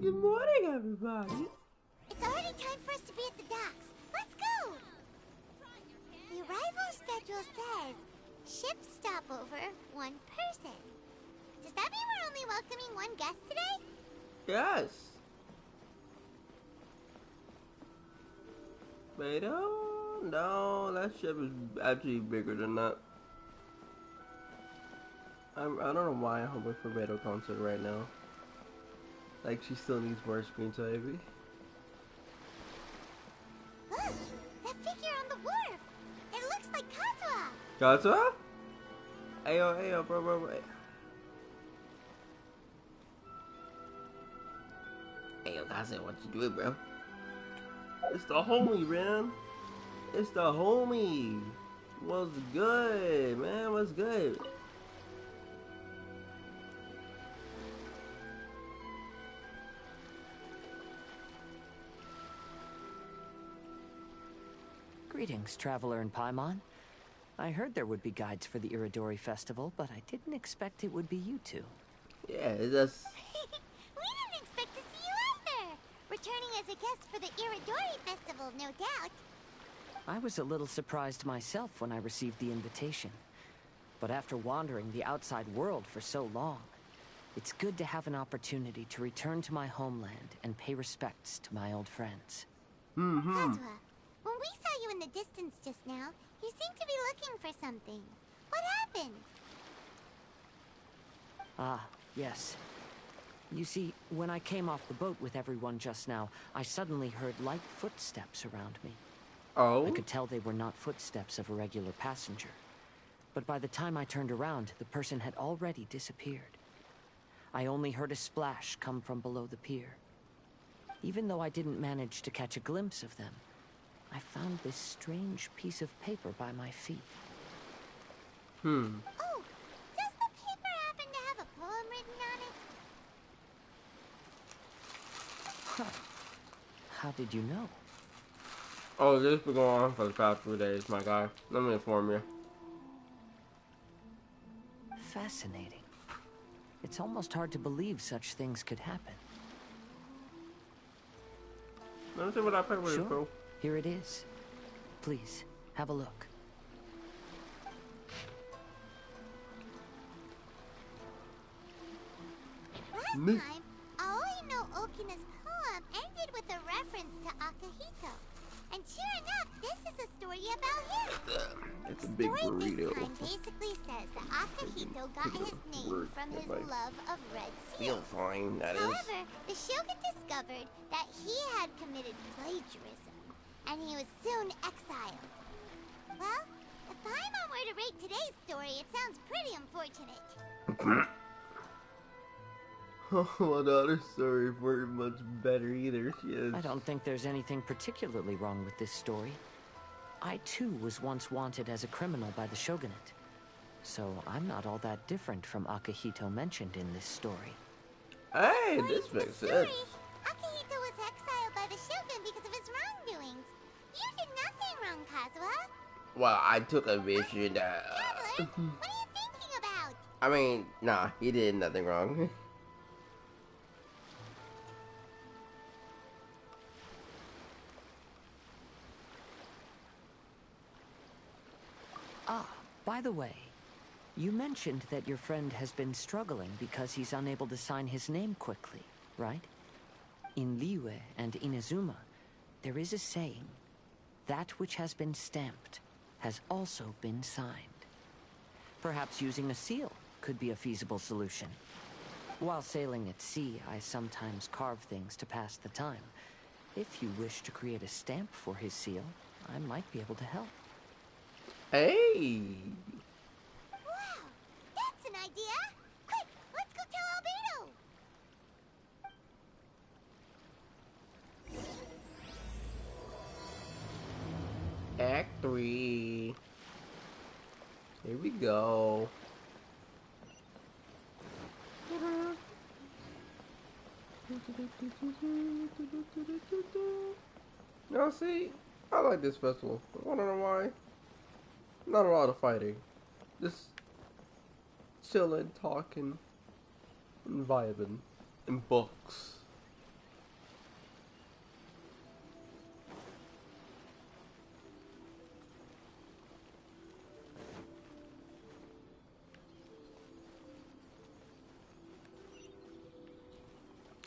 Good morning, everybody. It's already time for us to be at the docks. Let's go! The arrival schedule says ship stopover, 1 person. Does that mean we're only welcoming 1 guest today? Yes. Beto? No, that ship is actually bigger than that. I don't know why I'm with for Beto concert right now. Like, she still needs more screen time. Look, that figure on the wharf. It looks like Kazuha. Kazuha? Ayo, bro. Ayo, Kazuha, what you doing, bro? It's the homie, man. It's the homie. What's good, man? What's good? Greetings, Traveler in Paimon. I heard there would be guides for the Irodori Festival, but I didn't expect it would be you two. Yeah, it's just... We didn't expect to see you either. Returning as a guest for the Irodori Festival, no doubt. I was a little surprised myself when I received the invitation. But after wandering the outside world for so long, it's good to have an opportunity to return to my homeland and pay respects to my old friends. Kazuha, when we saw you in the distance just now, you seemed to be looking for something. What happened? Ah, yes. You see, when I came off the boat with everyone just now, I suddenly heard light footsteps around me. Oh? I could tell they were not footsteps of a regular passenger. But by the time I turned around, the person had already disappeared. I only heard a splash come from below the pier. Even though I didn't manage to catch a glimpse of them, I found this strange piece of paper by my feet. Oh, does the paper happen to have a poem written on it? Huh. How did you know? Oh, this has been going on for the past few days, my guy. Let me inform you. Fascinating. It's almost hard to believe such things could happen. Let me see what that paper is, Sure. bro. Here it is. Please, have a look. Last time, Aoi no Okina's poem ended with a reference to Akihito. And sure enough, this is a story about him. It's a big The story burrito. this time basically says that Akihito got his name from his love of red Feel seals. fine, that is. However, the shogun discovered that he had committed plagiarism, and he was soon exiled. Well, if Paimon were to rate today's story, it sounds pretty unfortunate. Well, the other stories weren't much better either. I don't think there's anything particularly wrong with this story. I too was once wanted as a criminal by the shogunate. So I'm not all that different from Akihito mentioned in this story. Hey, this makes sense. Akihito was exiled by the shogun because of his wrongdoings. You did nothing wrong, Kazuha. Well, I took a mission that... Traveler, what are you thinking about? I mean, nah, he did nothing wrong. Ah, by the way, you mentioned that your friend has been struggling because he's unable to sign his name quickly, right? In Liyue and Inazuma, there is a saying, that which has been stamped has also been signed. Perhaps using a seal could be a feasible solution. While sailing at sea, I sometimes carve things to pass the time. If you wish to create a stamp for his seal, I might be able to help. Hey! Wow, that's an idea! Quick, let's go tell Albedo! Act 3. Here we go. Now see, I like this festival. I don't know why. Not a lot of fighting. Just chilling, talking, and vibing. And books.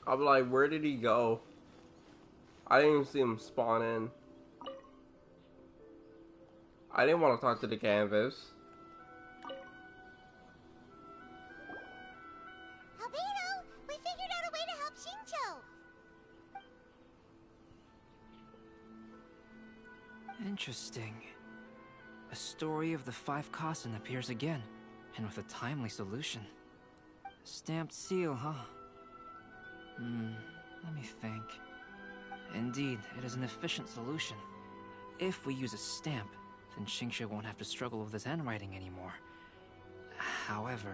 I'm like, where did he go? I didn't even see him spawn in. I didn't want to talk to the canvas. Albedo, we figured out a way to help Shincho. Interesting. A story of the 5 Kasen appears again, and with a timely solution. A stamped seal, huh? Let me think. Indeed, it is an efficient solution. If we use a stamp, then Xingqiu won't have to struggle with his handwriting anymore. However...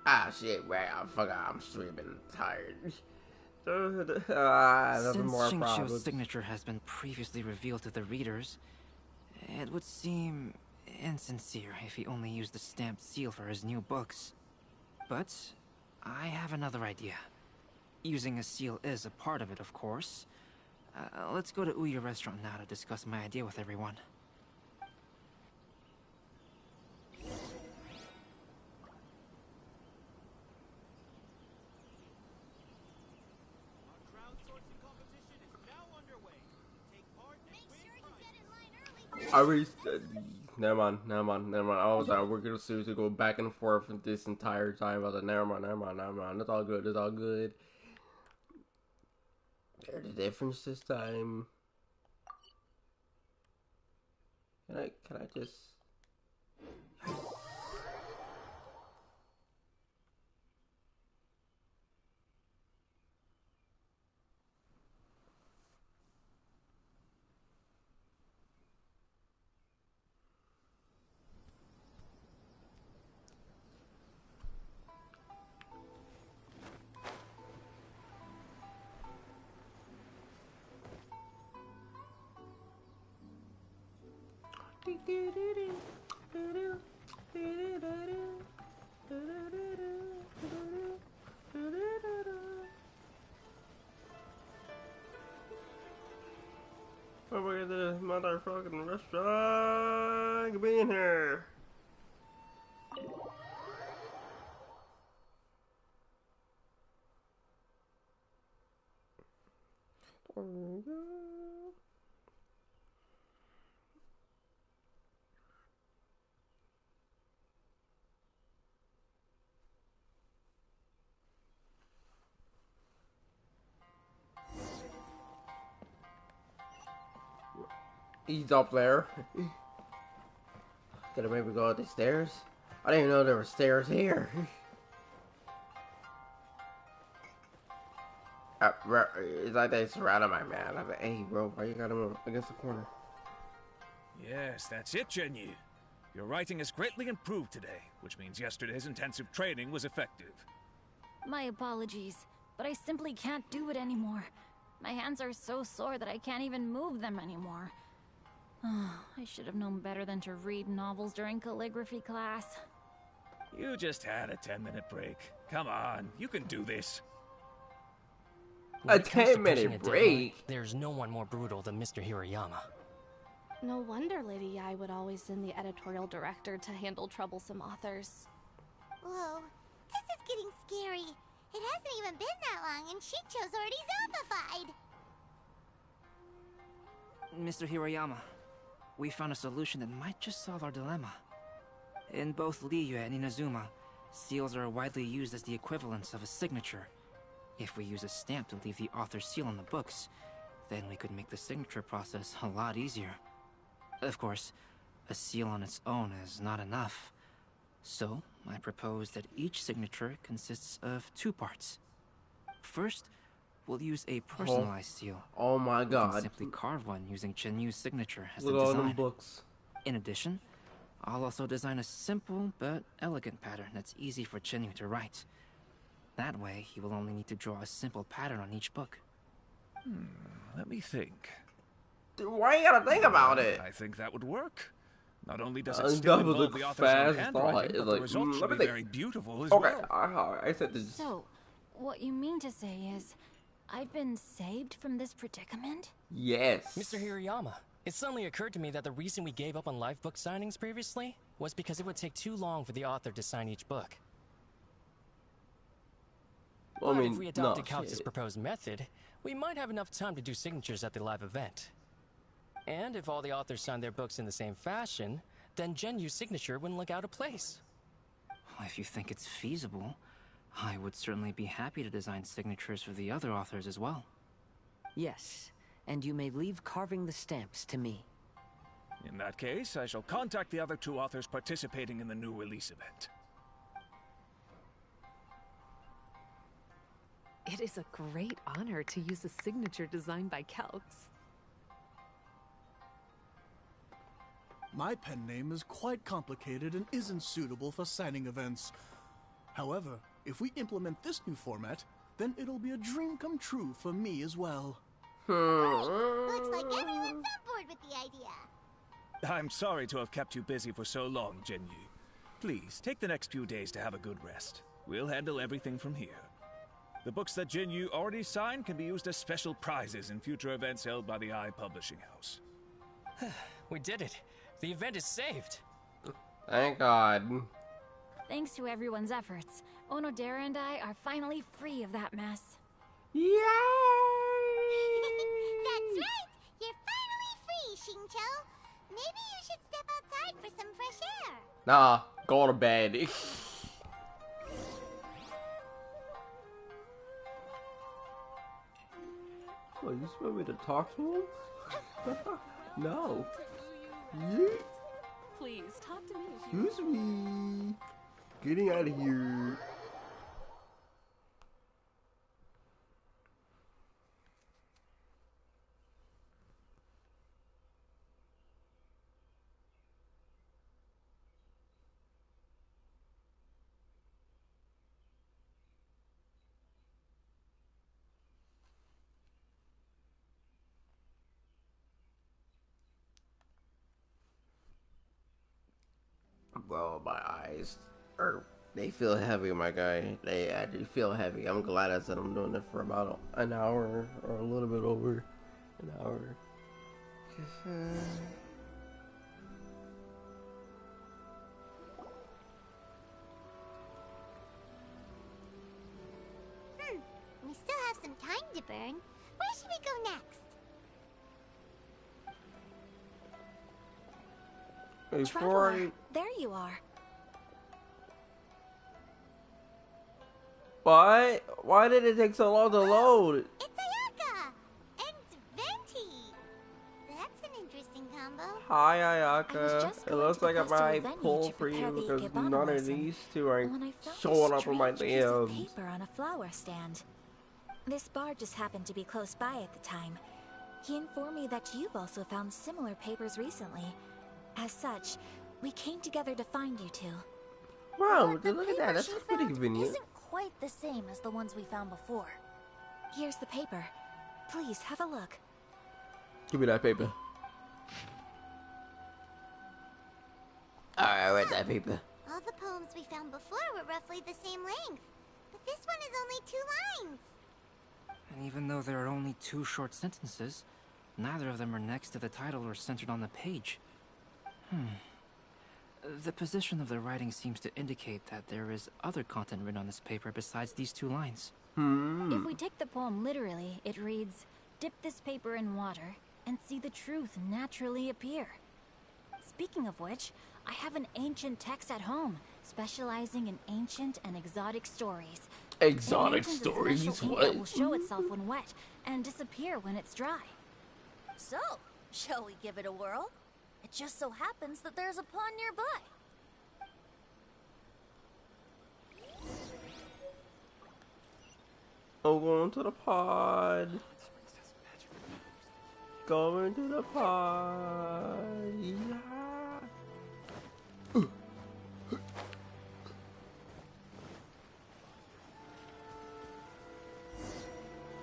Ah, shit, right, I forgot, I'm streaming, tired. Since more Xingqiu's problems. signature has been previously revealed to the readers, it would seem insincere if he only used the stamped seal for his new books. But I have another idea. Using a seal is a part of it, of course. Let's go to Uyu restaurant now to discuss my idea with everyone. I already. Never mind. I was like, we're gonna seriously go back and forth this entire time. I was like, never mind. It's all good. There's a difference this time. Can I just? Oh, we're at the motherfucking restaurant. Be in here. He's up there. Gotta maybe go up the stairs. I didn't even know there were stairs here. It's like they surrounded my man. I'm like, hey, bro, why you got him against the corner? Yes, that's it, Genyu. Your writing has greatly improved today, which means yesterday's intensive training was effective. My apologies, but I simply can't do it anymore. My hands are so sore that I can't even move them anymore. I should have known better than to read novels during calligraphy class. You just had a 10-minute break. Come on, you can do this. A 10-minute break? There's no one more brutal than Mr. Hirayama. No wonder Lady Yai would always send the editorial director to handle troublesome authors. Whoa, this is getting scary. It hasn't even been that long and Shincho's already zombified. Mr. Hirayama, we found a solution that might just solve our dilemma. In both Liyue and Inazuma, seals are widely used as the equivalents of a signature. If we use a stamp to leave the author's seal on the books, then we could make the signature process a lot easier. Of course, a seal on its own is not enough. So, I propose that each signature consists of 2 parts. First, we'll use a personalized seal. Oh my god. We can simply carve one using Chenyu's signature as Look the at all design. them books. In addition, I'll also design a simple but elegant pattern that's easy for Chenyu to write. That way, he will only need to draw a simple pattern on each book. Let me think. Dude, why you gotta think about it? I think that would work. Not only does it That still was involve a the author's fast own handwriting, thought. but It's the like, result should let me be think. very beautiful as Okay, well. I said this. So, what you mean to say is, I've been saved from this predicament? Yes. Mr. Hirayama, it suddenly occurred to me that the reason we gave up on live book signings previously was because it would take too long for the author to sign each book. Well, I But mean, if we adopted no, Calx's proposed method, we might have enough time to do signatures at the live event. And if all the authors sign their books in the same fashion, then Genyu's signature wouldn't look out of place. If you think it's feasible, I would certainly be happy to design signatures for the other authors as well. Yes, and you may leave carving the stamps to me. In that case, I shall contact the other two authors participating in the new release event. It is a great honor to use a signature designed by Calx. My pen name is quite complicated and isn't suitable for signing events. However, if we implement this new format, then it'll be a dream come true for me as well. Looks like everyone's on board with the idea. I'm sorry to have kept you busy for so long, Genyu. Please, take the next few days to have a good rest. We'll handle everything from here. The books that Genyu already signed can be used as special prizes in future events held by the I Publishing House. We did it! The event is saved! Thank God. Thanks to everyone's efforts, Onodera and I are finally free of that mess. Yay! That's right! You're finally free, Xingqiu. Maybe you should step outside for some fresh air. Nah, go to bed. What, you just want me to talk to him? No. Yeet. Please, talk to me. Excuse me. Getting out of here. Well, my eyes they feel heavy, my guy. They actually feel heavy. I'm glad I said I'm doing it for about an hour or a little bit over an hour. We still have some time to burn. Where should we go next? Traveler, there you are. Why? Why did it take so long to load? It's Ayaka and Venti. That's an interesting combo. Hi, Ayaka. It looks like I might pull for you because none of these two are showing up on my DMs. Paper on a flower stand. This bar just happened to be close by at the time. He informed me that you've also found similar papers recently. As such, we came together to find you two. Wow, look at that. That's pretty convenient. Isn't quite the same as the ones we found before. Here's the paper. Please have a look. Give me that paper. Alright, I read that paper. All the poems we found before were roughly the same length, but this one is only 2 lines. And even though there are only 2 short sentences, neither of them are next to the title or centered on the page. The position of the writing seems to indicate that there is other content written on this paper besides these 2 lines. If we take the poem literally, it reads, "Dip this paper in water and see the truth naturally appear." Speaking of which, I have an ancient text at home, specializing in ancient and exotic stories. Exotic It mentions a stories? special ink What? that will show itself when wet and disappear when it's dry. So, shall we give it a whirl? It just so happens that there's a pond nearby. Oh, going to the pod. Going to the pod. Yeah.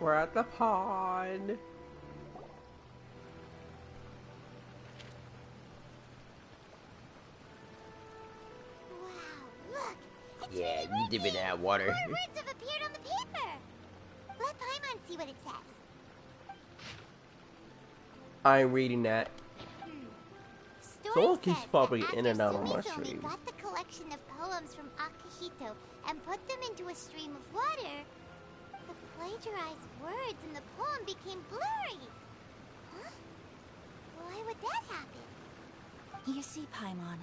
We're at the pod. Yeah, you dip in that water. More words have appeared on the paper. Let Paimon see what it says. I ain't reading that. Someone keeps says popping that in and out after on my Sumizomi stream. got the collection of poems from Akihito and put them into a stream of water, plagiarized words in the poem became blurry. Huh? Why would that happen? You see, Paimon,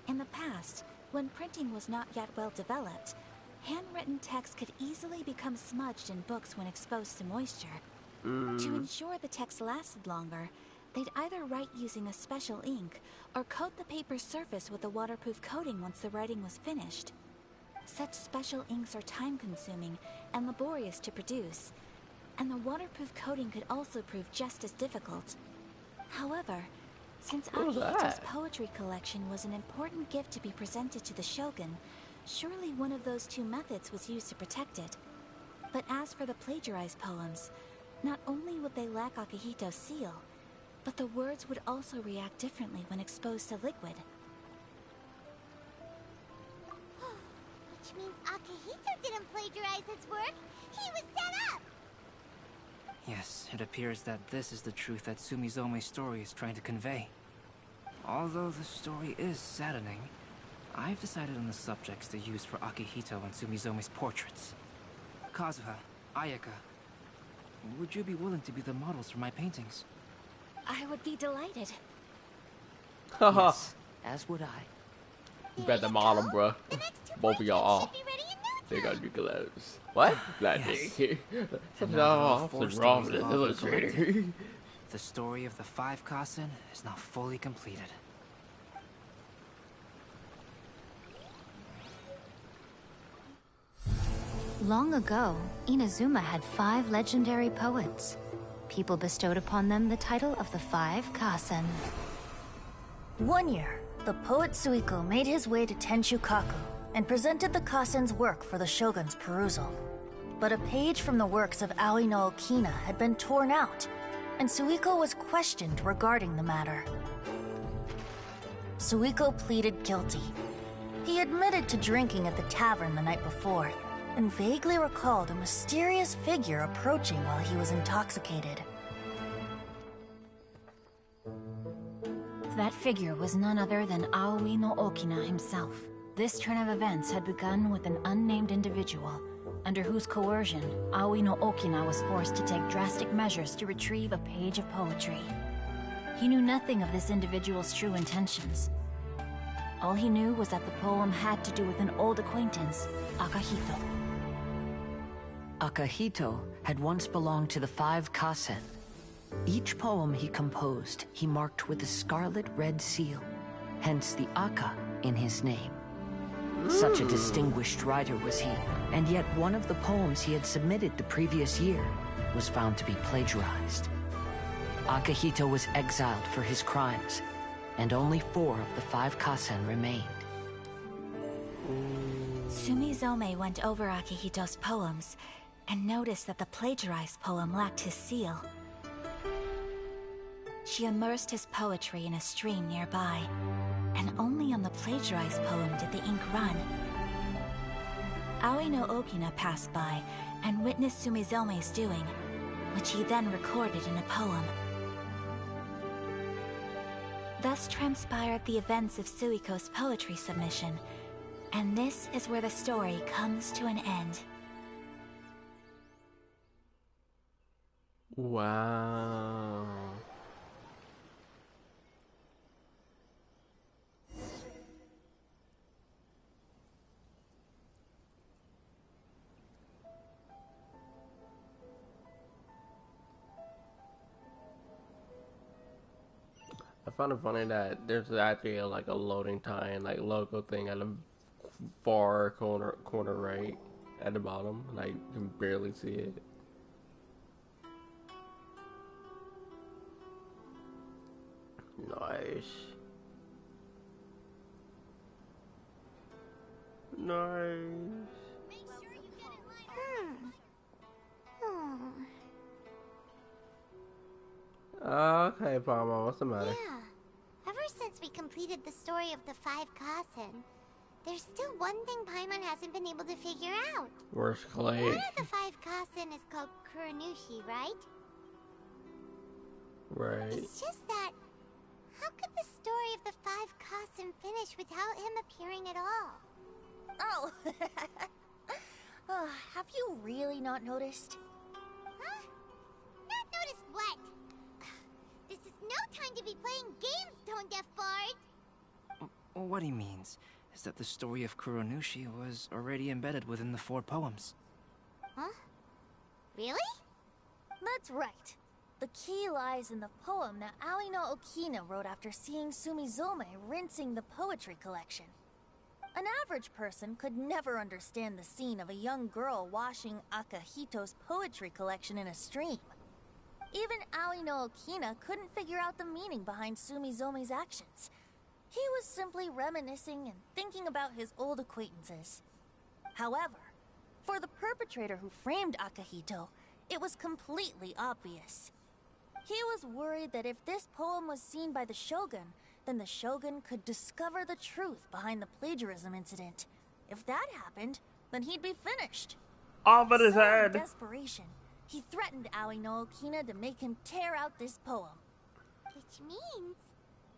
in the past, when printing was not yet well developed, handwritten text could easily become smudged in books when exposed to moisture. To ensure the text lasted longer, they'd either write using a special ink or coat the paper's surface with a waterproof coating once the writing was finished. Such special inks are time-consuming and laborious to produce, and the waterproof coating could also prove just as difficult. However, since Akihito's poetry collection was an important gift to be presented to the Shogun, surely one of those two methods was used to protect it. But as for the plagiarized poems, not only would they lack Akihito's seal, but the words would also react differently when exposed to liquid. Which means Akihito didn't plagiarize his work. He was set up! Yes, it appears that this is the truth that Sumizome's story is trying to convey. Although the story is saddening, I've decided on the subjects to use for Akihito and Sumizome's portraits. Kazuha, Ayaka, would you be willing to be the models for my paintings? I would be delighted. Yes, as would I. You better model, bruh. Both of y'all are. They got new gloves. What? That thing. Something's wrong with this illustrator. The story of the 5 Kasen is now fully completed. Long ago, Inazuma had 5 legendary poets. People bestowed upon them the title of the 5 Kasen. One year, the poet Suiko made his way to Tenshukaku and presented the Kasen's work for the Shogun's perusal. But a page from the works of Aoi no Okina had been torn out, and Suiko was questioned regarding the matter. Suiko pleaded guilty. He admitted to drinking at the tavern the night before, and vaguely recalled a mysterious figure approaching while he was intoxicated. That figure was none other than Aoi no Okina himself. This turn of events had begun with an unnamed individual, under whose coercion, Aoi no Okina was forced to take drastic measures to retrieve a page of poetry. He knew nothing of this individual's true intentions. All he knew was that the poem had to do with an old acquaintance, Akihito. Akihito had once belonged to the 5 Kasen. Each poem he composed, he marked with a scarlet red seal, hence the Aka in his name. Such a distinguished writer was he, and yet one of the poems he had submitted the previous year was found to be plagiarized. Akihito was exiled for his crimes, and only 4 of the 5 Kasen remained. Sumizome went over Akihito's poems and noticed that the plagiarized poem lacked his seal. She immersed his poetry in a stream nearby, and only on the plagiarized poem did the ink run. Aoi no Okina passed by and witnessed Sumizome's doing, which he then recorded in a poem. Thus transpired the events of Suiko's poetry submission, and this is where the story comes to an end. Wow. I found it funny that there's actually like a loading time like logo thing at the far corner right at the bottom. Like you can barely see it. Nice. Nice. Okay, Palma, what's the matter? Yeah. Ever since we completed the story of the 5 Kasen, there's still one thing Paimon hasn't been able to figure out. Where's Clay? One of the 5 Kasen is called Kuranushi, right? Right. It's just that, how could the story of the 5 Kasen finish without him appearing at all? Oh, Have you really not noticed? Huh? Not noticed what? This is no time to be playing games, Tone Deaf Bard! What he means is that the story of Kuronushi was already embedded within the 4 poems. Huh? Really? That's right. The key lies in the poem that Aoi no Okina wrote after seeing Sumizome rinsing the poetry collection. An average person could never understand the scene of a young girl washing Akahito's poetry collection in a stream. Even Aoi no Okina couldn't figure out the meaning behind Sumizome's actions. He was simply reminiscing and thinking about his old acquaintances. However, for the perpetrator who framed Akahito, it was completely obvious. He was worried that if this poem was seen by the Shogun, then the Shogun could discover the truth behind the plagiarism incident. If that happened, then he'd be finished. Off at his So head! in desperation, he threatened Aoi no Okina to make him tear out this poem. Which means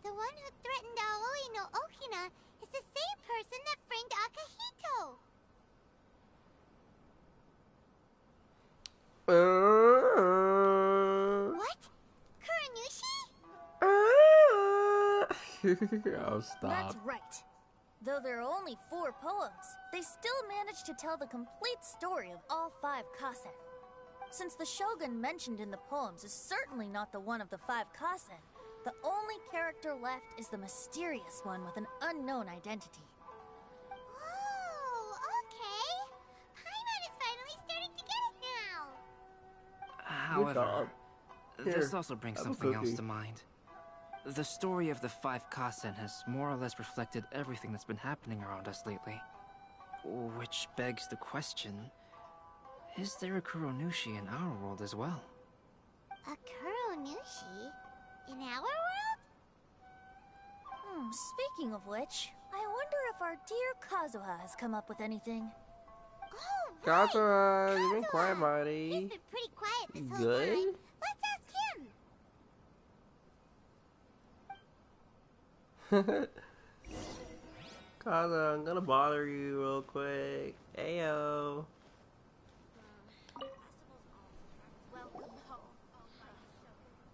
the one who threatened Aoi no Okina is the same person that framed Akahito. What? Kuranushi? Oh, stop. That's right. Though there are only 4 poems, they still managed to tell the complete story of all 5 kasen. Since the Shogun mentioned in the poems is certainly not the one of the 5 kasen, the only character left is the mysterious one with an unknown identity. Oh, okay. Paimon is finally starting to get it now. However, Here, this also brings have a something else cookie. to mind. The story of the 5 kasen has more or less reflected everything that's been happening around us lately. Which begs the question, is there a Kuronushi in our world as well? A Kuranushi? In our world? Speaking of which, I wonder if our dear Kazuha has come up with anything. Oh, Kazuha, you've been quiet, buddy. He's been pretty quiet this whole Good? time. Let's ask him. Kazuha, I'm gonna bother you real quick. Ayo.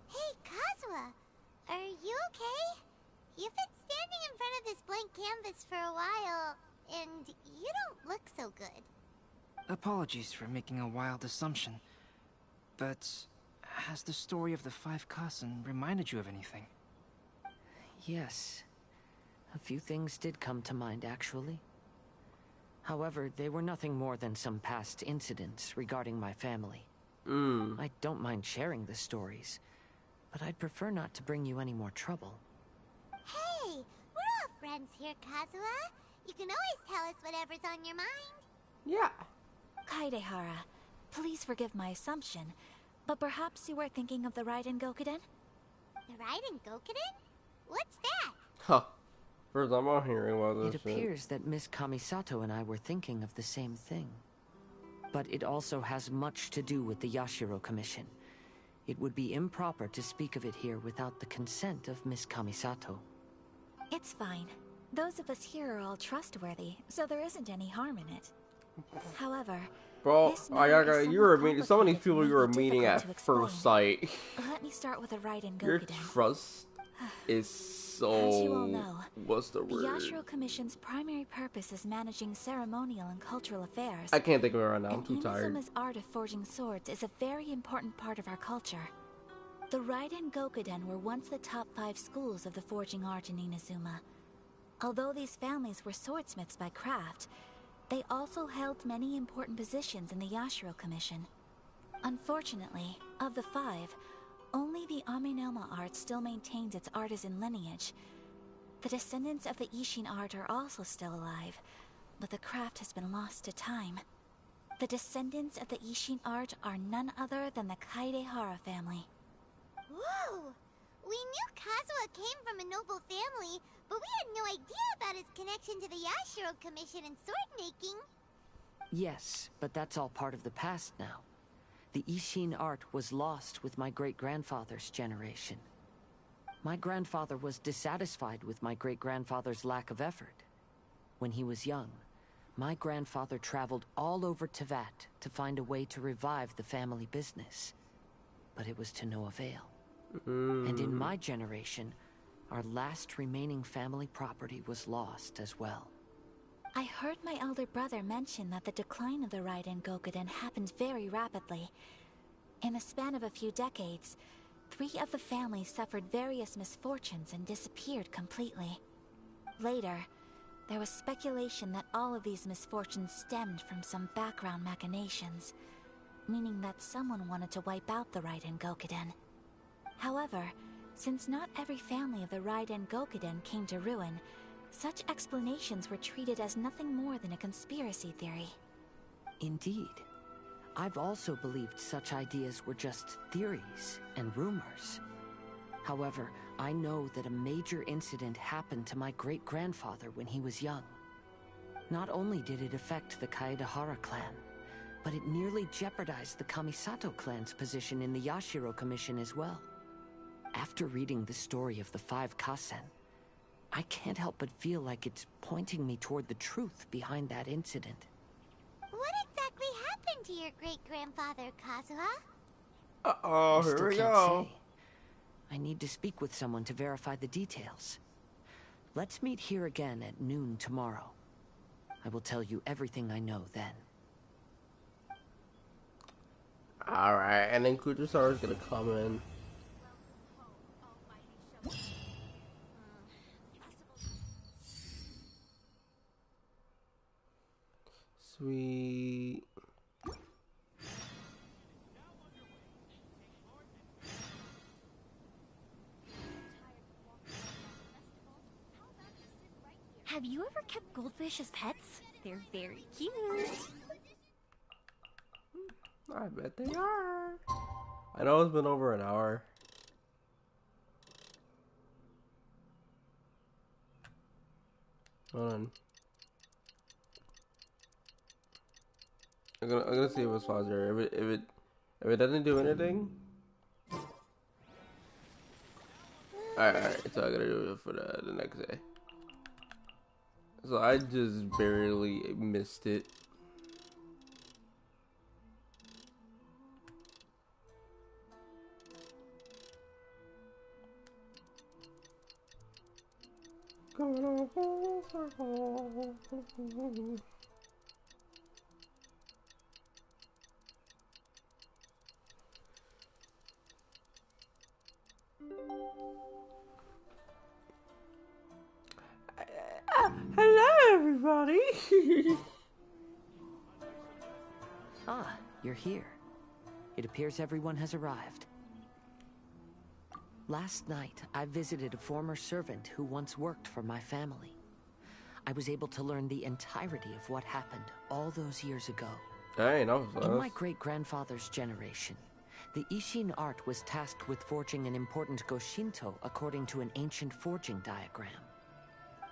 Hey, Kazuha. Are you okay? You've been standing in front of this blank canvas for a while, and you don't look so good. Apologies for making a wild assumption, but has the story of the 5 kasen reminded you of anything? Yes. A few things did come to mind, actually. However, they were nothing more than some past incidents regarding my family. I don't mind sharing the stories, but I'd prefer not to bring you any more trouble. Hey, we're all friends here, Kazuha. You can always tell us whatever's on your mind. Yeah. Kaidehara, please forgive my assumption, but perhaps you were thinking of the Raiden Gokuden? The Raiden Gokuden? What's that? Huh. First time I'm hearing about It this shit. appears that Miss Kamisato and I were thinking of the same thing. But it also has much to do with the Yashiro Commission. It would be improper to speak of it here without the consent of Miss Kamisato. It's fine. Those of us here are all trustworthy, so there isn't any harm in it. However, Bro, this matter Ayaka, is you were somewhat meeting so many complicated people and you were may be meeting at difficult to first sight. Let me start with the Raiden Your Gokuden. trust is so... As you all know, what's the the word? Yashiro Commission's primary purpose is managing ceremonial and cultural affairs. I can't think of it right now, I'm And too tired. Inazuma's art of forging swords is a very important part of our culture. The Raiden Gokuden were once the top 5 schools of the forging art in Inazuma. Although these families were swordsmiths by craft, they also held many important positions in the Yashiro Commission. Unfortunately, of the 5, only the Aminoma art still maintains its artisan lineage. The descendants of the Ishin art are also still alive, but the craft has been lost to time. The descendants of the Ishin art are none other than the Kaidehara family. Whoa! We knew Kazuha came from a noble family, but we had no idea about his connection to the Yashiro Commission and sword making. Yes, but that's all part of the past now. The Ishin art was lost with my great-grandfather's generation. My grandfather was dissatisfied with my great-grandfather's lack of effort. When he was young, my grandfather traveled all over Tevat to find a way to revive the family business. But it was to no avail. And in my generation, our last remaining family property was lost as well. I heard my elder brother mention that the decline of the Raiden Gokuden happened very rapidly. In the span of a few decades, 3 of the families suffered various misfortunes and disappeared completely. Later, there was speculation that all of these misfortunes stemmed from some background machinations, meaning that someone wanted to wipe out the Raiden Gokuden. However, since not every family of the Raiden Gokuden came to ruin, such explanations were treated as nothing more than a conspiracy theory. Indeed. I've also believed such ideas were just theories and rumors. However, I know that a major incident happened to my great-grandfather when he was young. Not only did it affect the Kaedahara clan, but it nearly jeopardized the Kamisato clan's position in the Yashiro Commission as well. After reading the story of the 5 Kasen, I can't help but feel like it's pointing me toward the truth behind that incident. What exactly happened to your great-grandfather, Kazuha? Uh-oh, here we go. I need to speak with someone to verify the details. Let's meet here again at noon tomorrow. I will tell you everything I know then. Alright, and then Kujosaru is gonna come in. Sweet. Have you ever kept goldfish as pets? They're very cute. I bet they are. I know it's been over an hour. Hold on. I'm gonna see if it's paused here. If it doesn't do anything. Alright, so I gotta do it for the next day. So I just barely missed it. Going on full circle. Hello, everybody. Ah, you're here. It appears everyone has arrived. Last night, I visited a former servant who once worked for my family. I was able to learn the entirety of what happened all those years ago. Hey, no, in my great-grandfather's generation, the Ishin art was tasked with forging an important Goshinto according to an ancient forging diagram.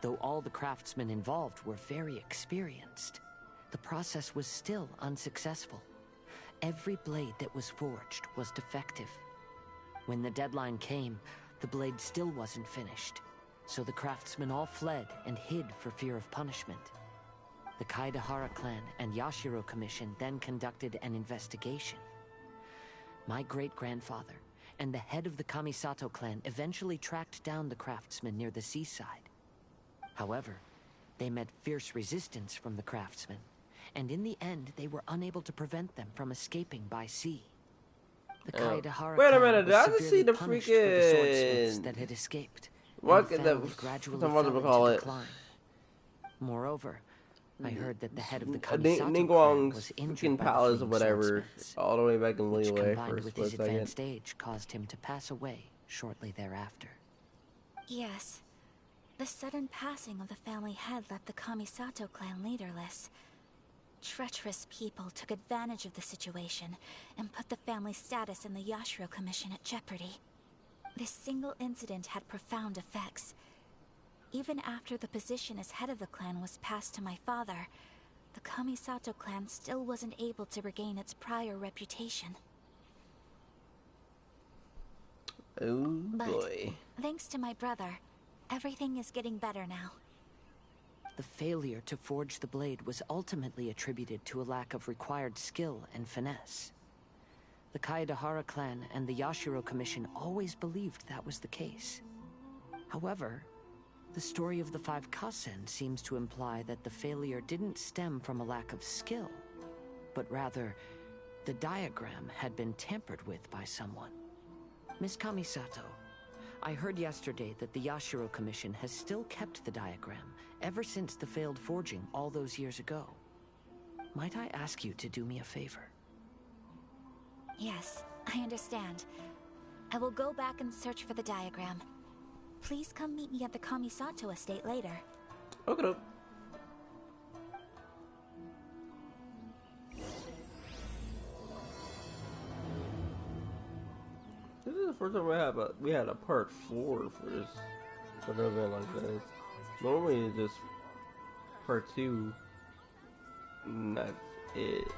Though all the craftsmen involved were very experienced, the process was still unsuccessful. Every blade that was forged was defective. When the deadline came, the blade still wasn't finished, so the craftsmen all fled and hid for fear of punishment. The Kaedahara clan and Yashiro Commission then conducted an investigation. My great-grandfather and the head of the Kamisato clan eventually tracked down the craftsmen near the seaside. However, they met fierce resistance from the craftsmen, and in the end they were unable to prevent them from escaping by sea. The Kaedahara wait a clan minute, did was I just see the severely punished for the swordsmiths freaking that had escaped, what and the family gradually fell into decline. Moreover, I heard that the head of the Kamisato clan was injured by the palace or fleeing whatever, swordsmiths, all the way back in which Liyue combined for with a his split advanced second. age caused him to pass away shortly thereafter. Yes. The sudden passing of the family head left the Kamisato clan leaderless. Treacherous people took advantage of the situation and put the family's status in the Yashiro Commission at jeopardy. This single incident had profound effects. Even after the position as head of the clan was passed to my father, the Kamisato clan still wasn't able to regain its prior reputation. Oh boy. Thanks to my brother, everything is getting better now. the failure to forge the blade was ultimately attributed to a lack of required skill and finesse. The Kaedahara clan and the Yashiro Commission always believed that was the case. However, the story of the 5 Kasen seems to imply that the failure didn't stem from a lack of skill, but rather, the diagram had been tampered with by someone. Miss Kamisato, I heard yesterday that the Yashiro Commission has still kept the diagram ever since the failed forging all those years ago. Might I ask you to do me a favor? Yes, I understand. I will go back and search for the diagram. Please come meet me at the Kamisato estate later. Okay. This is the first time we had a part 4 for this, for an event like this. Normally it's just part 2, and that's it.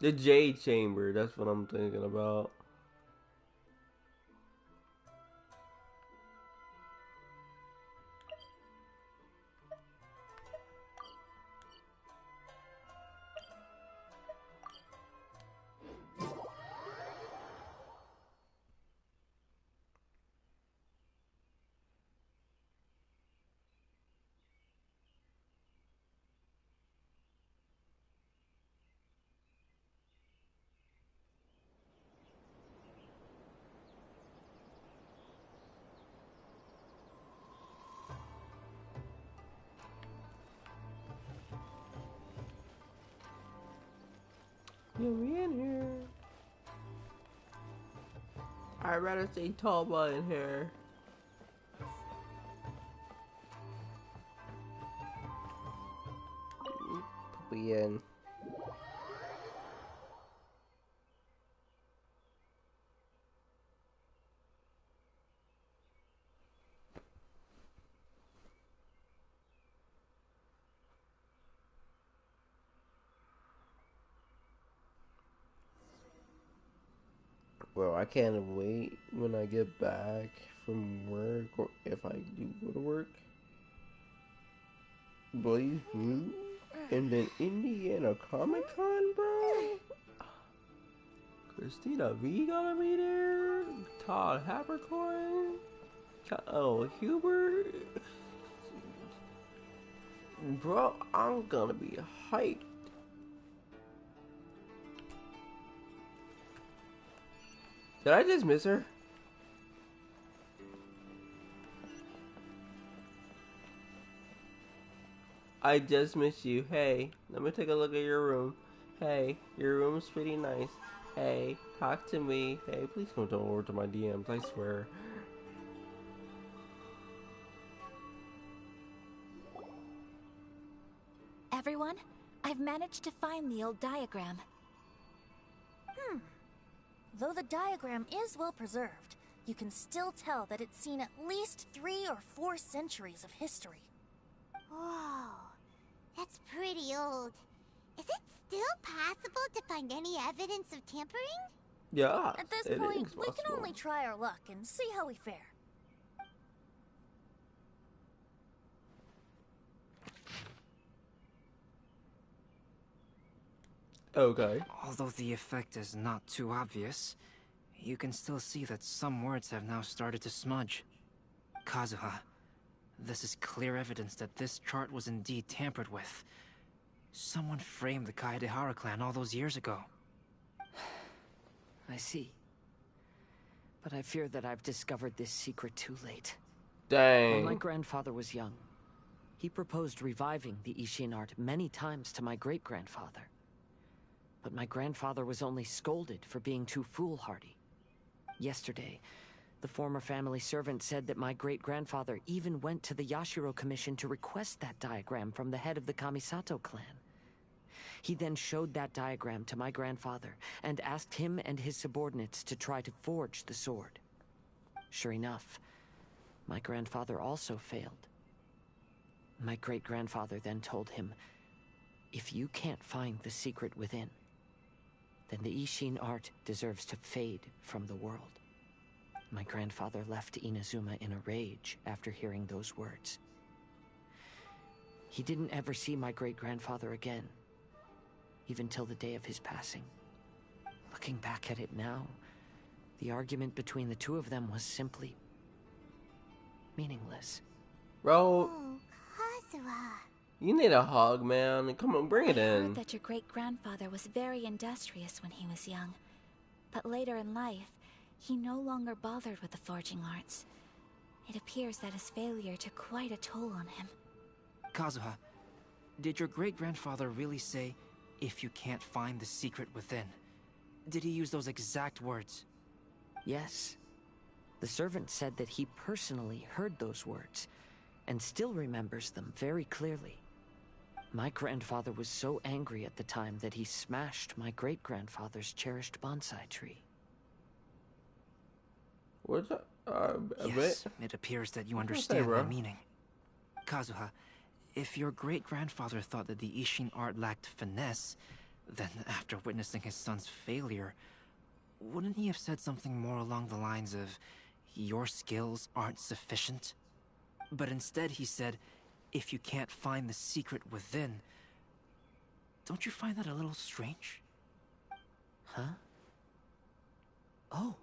The Jade Chamber, that's what I'm thinking about. Get me in here. I'd rather say Tallboy in here. Put me in. Well, I can't wait when I get back from work, or if I do go to work. Blaze Blue, and then Indiana Comic Con, bro. Christina V gonna be there. Todd Habercorn. Oh, Hubert. Bro, I'm gonna be hyped. Did I just miss her? I just missed you. Hey, let me take a look at your room. Hey, your room's pretty nice. Hey, talk to me. Hey, please don't come over to my DMs, I swear. Everyone, I've managed to find the old diagram. Though the diagram is well preserved, you can still tell that it's seen at least 3 or 4 centuries of history. Whoa, that's pretty old. Is it still possible to find any evidence of tampering? Yeah, at this point, we can only try our luck and see how we fare. Okay. Although the effect is not too obvious, you can still see that some words have now started to smudge. Kazuha, this is clear evidence that this chart was indeed tampered with. Someone framed the Kaedahara clan all those years ago. I see. But I fear that I've discovered this secret too late. Dang. When my grandfather was young, he proposed reviving the Ishin art many times to my great-grandfather. But my grandfather was only scolded for being too foolhardy. Yesterday, the former family servant said that my great-grandfather even went to the Yashiro Commission to request that diagram from the head of the Kamisato clan. He then showed that diagram to my grandfather and asked him and his subordinates to try to forge the sword. Sure enough, my grandfather also failed. My great-grandfather then told him, if you can't find the secret within, then the Ishin art deserves to fade from the world. My grandfather left Inazuma in a rage after hearing those words. He didn't ever see my great-grandfather again, even till the day of his passing. Looking back at it now, the argument between the two of them was simply meaningless. Bro, Kazuha. you need a hug, man. Come on, bring it I in. heard that your great-grandfather was very industrious when he was young. But later in life, he no longer bothered with the forging arts. It appears that his failure took quite a toll on him. Kazuha, did your great-grandfather really say, "If you can't find the secret within"? Did he use those exact words? Yes. The servant said that he personally heard those words, and still remembers them very clearly. My grandfather was so angry at the time that he smashed my great-grandfather's cherished bonsai tree. What's that? Yes, it appears that you understand my meaning. Kazuha, if your great-grandfather thought that the Ishin art lacked finesse, then after witnessing his son's failure, wouldn't he have said something more along the lines of, "Your skills aren't sufficient"? But instead he said, "If you can't find the secret within." Don't you find that a little strange? Huh? Oh.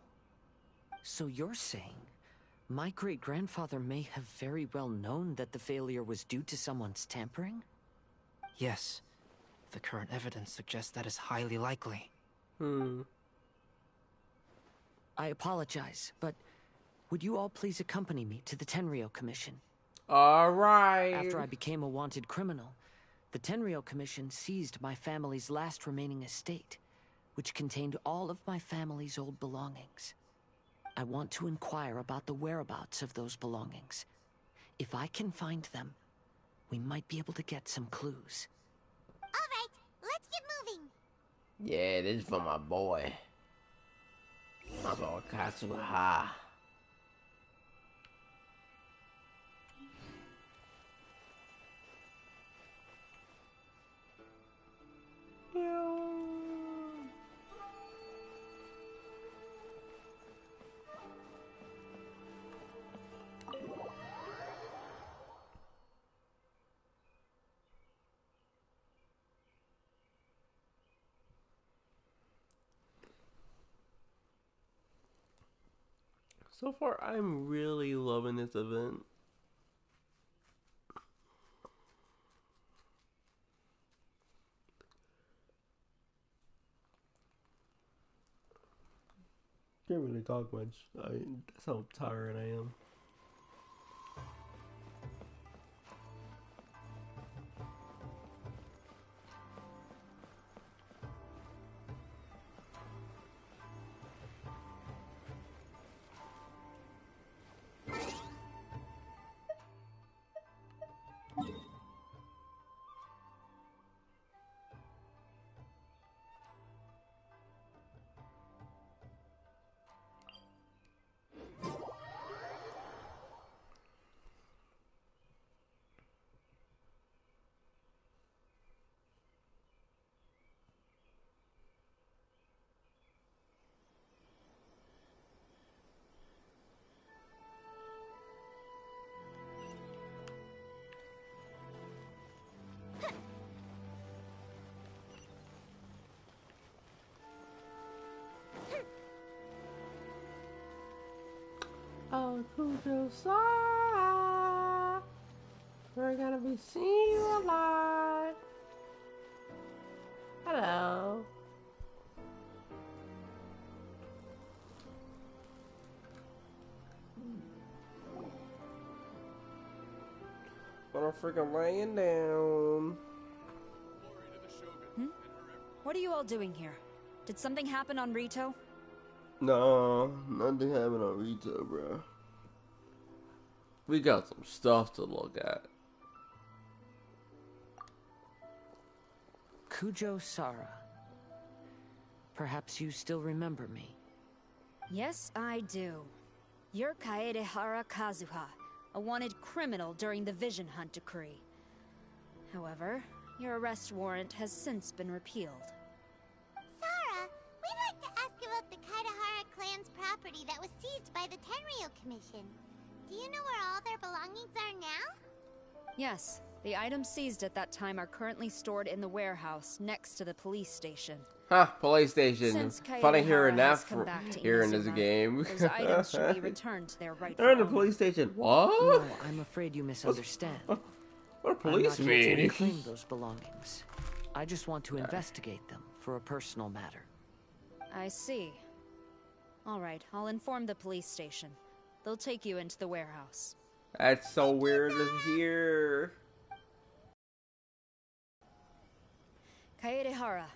So you're saying my great-grandfather may have very well known that the failure was due to someone's tampering? Yes. The current evidence suggests that is highly likely. I apologize, but would you all please accompany me to the Tenryou Commission? Alright. After I became a wanted criminal, the Tenryou Commission seized my family's last remaining estate, which contained all of my family's old belongings. I want to inquire about the whereabouts of those belongings. If I can find them, we might be able to get some clues. Alright, let's get moving. Yeah, this is for my boy. My boy Kazuha. So far, I'm really loving this event. Can't really talk much. That's how tired I am. Oh, Kujo Sara, we're gonna be seeing you a lot. Hello. Gonna freaking laying down. What are you all doing here? Did something happen on Rito? No, nothing happened on Rito, bro. We got some stuff to look at. Kujo Sara. Perhaps you still remember me. Yes, I do. You're Kaedehara Kazuha, a wanted criminal during the Vision Hunt decree. However, your arrest warrant has since been repealed. Sara, we'd like to ask about the Kaedehara clan's friend's property that was seized by the Tenryou Commission. Do you know where all their belongings are now? Yes, the items seized at that time are currently stored in the warehouse next to the police station. Huh, police station. Since Funny Kaede hearing Hara that has come back to here in this Inazuma, game. those items should be returned to their rightful They're in the owner. police station. What? No, I'm afraid you misunderstand. What do police I'm not here to mean? reclaim those belongings. I just want to investigate them for a personal matter. I see. All right, I'll inform the police station. They'll take you into the warehouse. That's so weird to hear. Kaede Hara,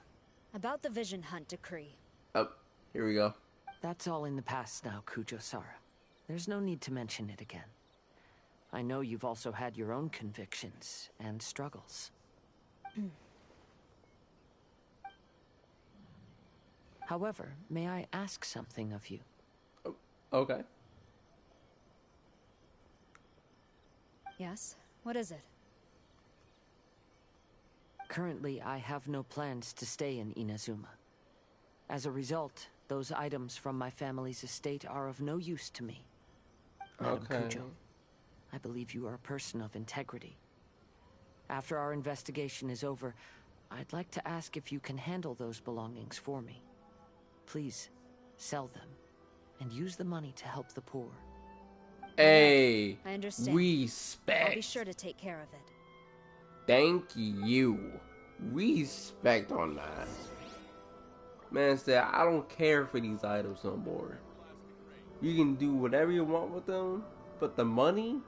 about the Vision Hunt decree. Oh, here we go. That's all in the past now, Kujo-Sara. There's no need to mention it again. I know you've also had your own convictions and struggles. However, may I ask something of you? Oh, okay. Yes? What is it? Currently, I have no plans to stay in Inazuma. As a result, those items from my family's estate are of no use to me. Madam Kujo, I believe you are a person of integrity. After our investigation is over, I'd like to ask if you can handle those belongings for me. Please, sell them, and use the money to help the poor. Hey, I understand. Respect. I'll be sure to take care of it. Thank you. Respect on that. Man said, I don't care for these items no more. You can do whatever you want with them, but the money,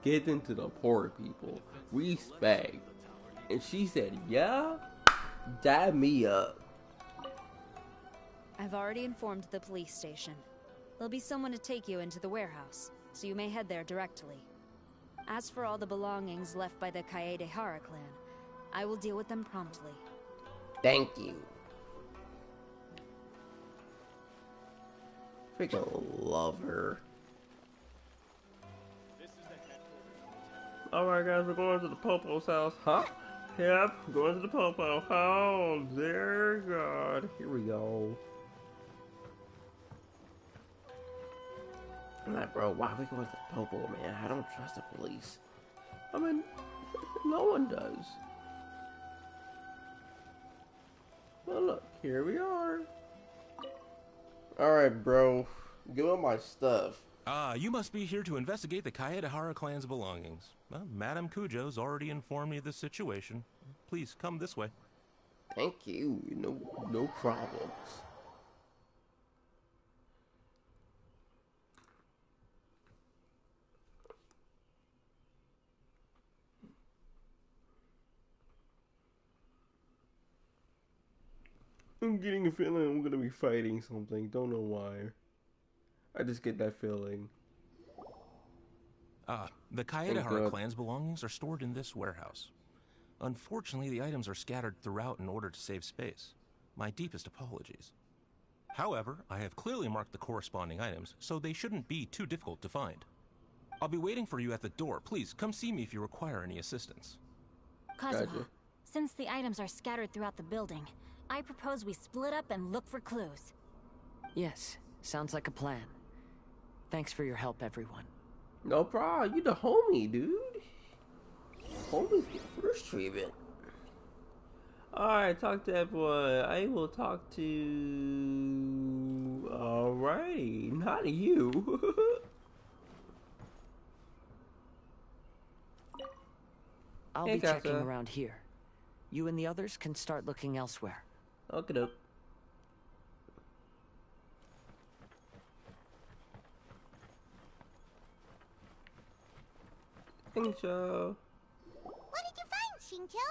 get them to the poor people. Respect. And she said, yeah, dab me up. I've already informed the police station. There'll be someone to take you into the warehouse, so you may head there directly. As for all the belongings left by the Kaede Hara clan, I will deal with them promptly. Thank you. Freaking love her. Alright guys, we're going to the Popo's house. Huh? Yep, going to the Popo house. Dear God. Here we go. I'm like, bro, why are we going to the Popo, man? I don't trust the police. I mean, no one does. Well, look, here we are. Alright, bro. Give up my stuff. You must be here to investigate the Kaede Hara clan's belongings. Well, Madame Kujo's already informed me of the situation. Please, come this way. Thank you. No problems. I'm getting a feeling I'm gonna be fighting something. Don't know why. I just get that feeling. The Kaede Hara clan's belongings are stored in this warehouse. Unfortunately, the items are scattered throughout in order to save space. My deepest apologies. However, I have clearly marked the corresponding items, so they shouldn't be too difficult to find. I'll be waiting for you at the door. Please, come see me if you require any assistance. Kazuha, since the items are scattered throughout the building, I propose we split up and look for clues. Yes, sounds like a plan. Thanks for your help, everyone. No problem. You the homie, dude. Homies get first treatment. Alright, talk to everyone. I will talk to... Alrighty, not you. I'll be checking around here. You and the others can start looking elsewhere. Okay, dope. Shincho. What did you find, Shincho?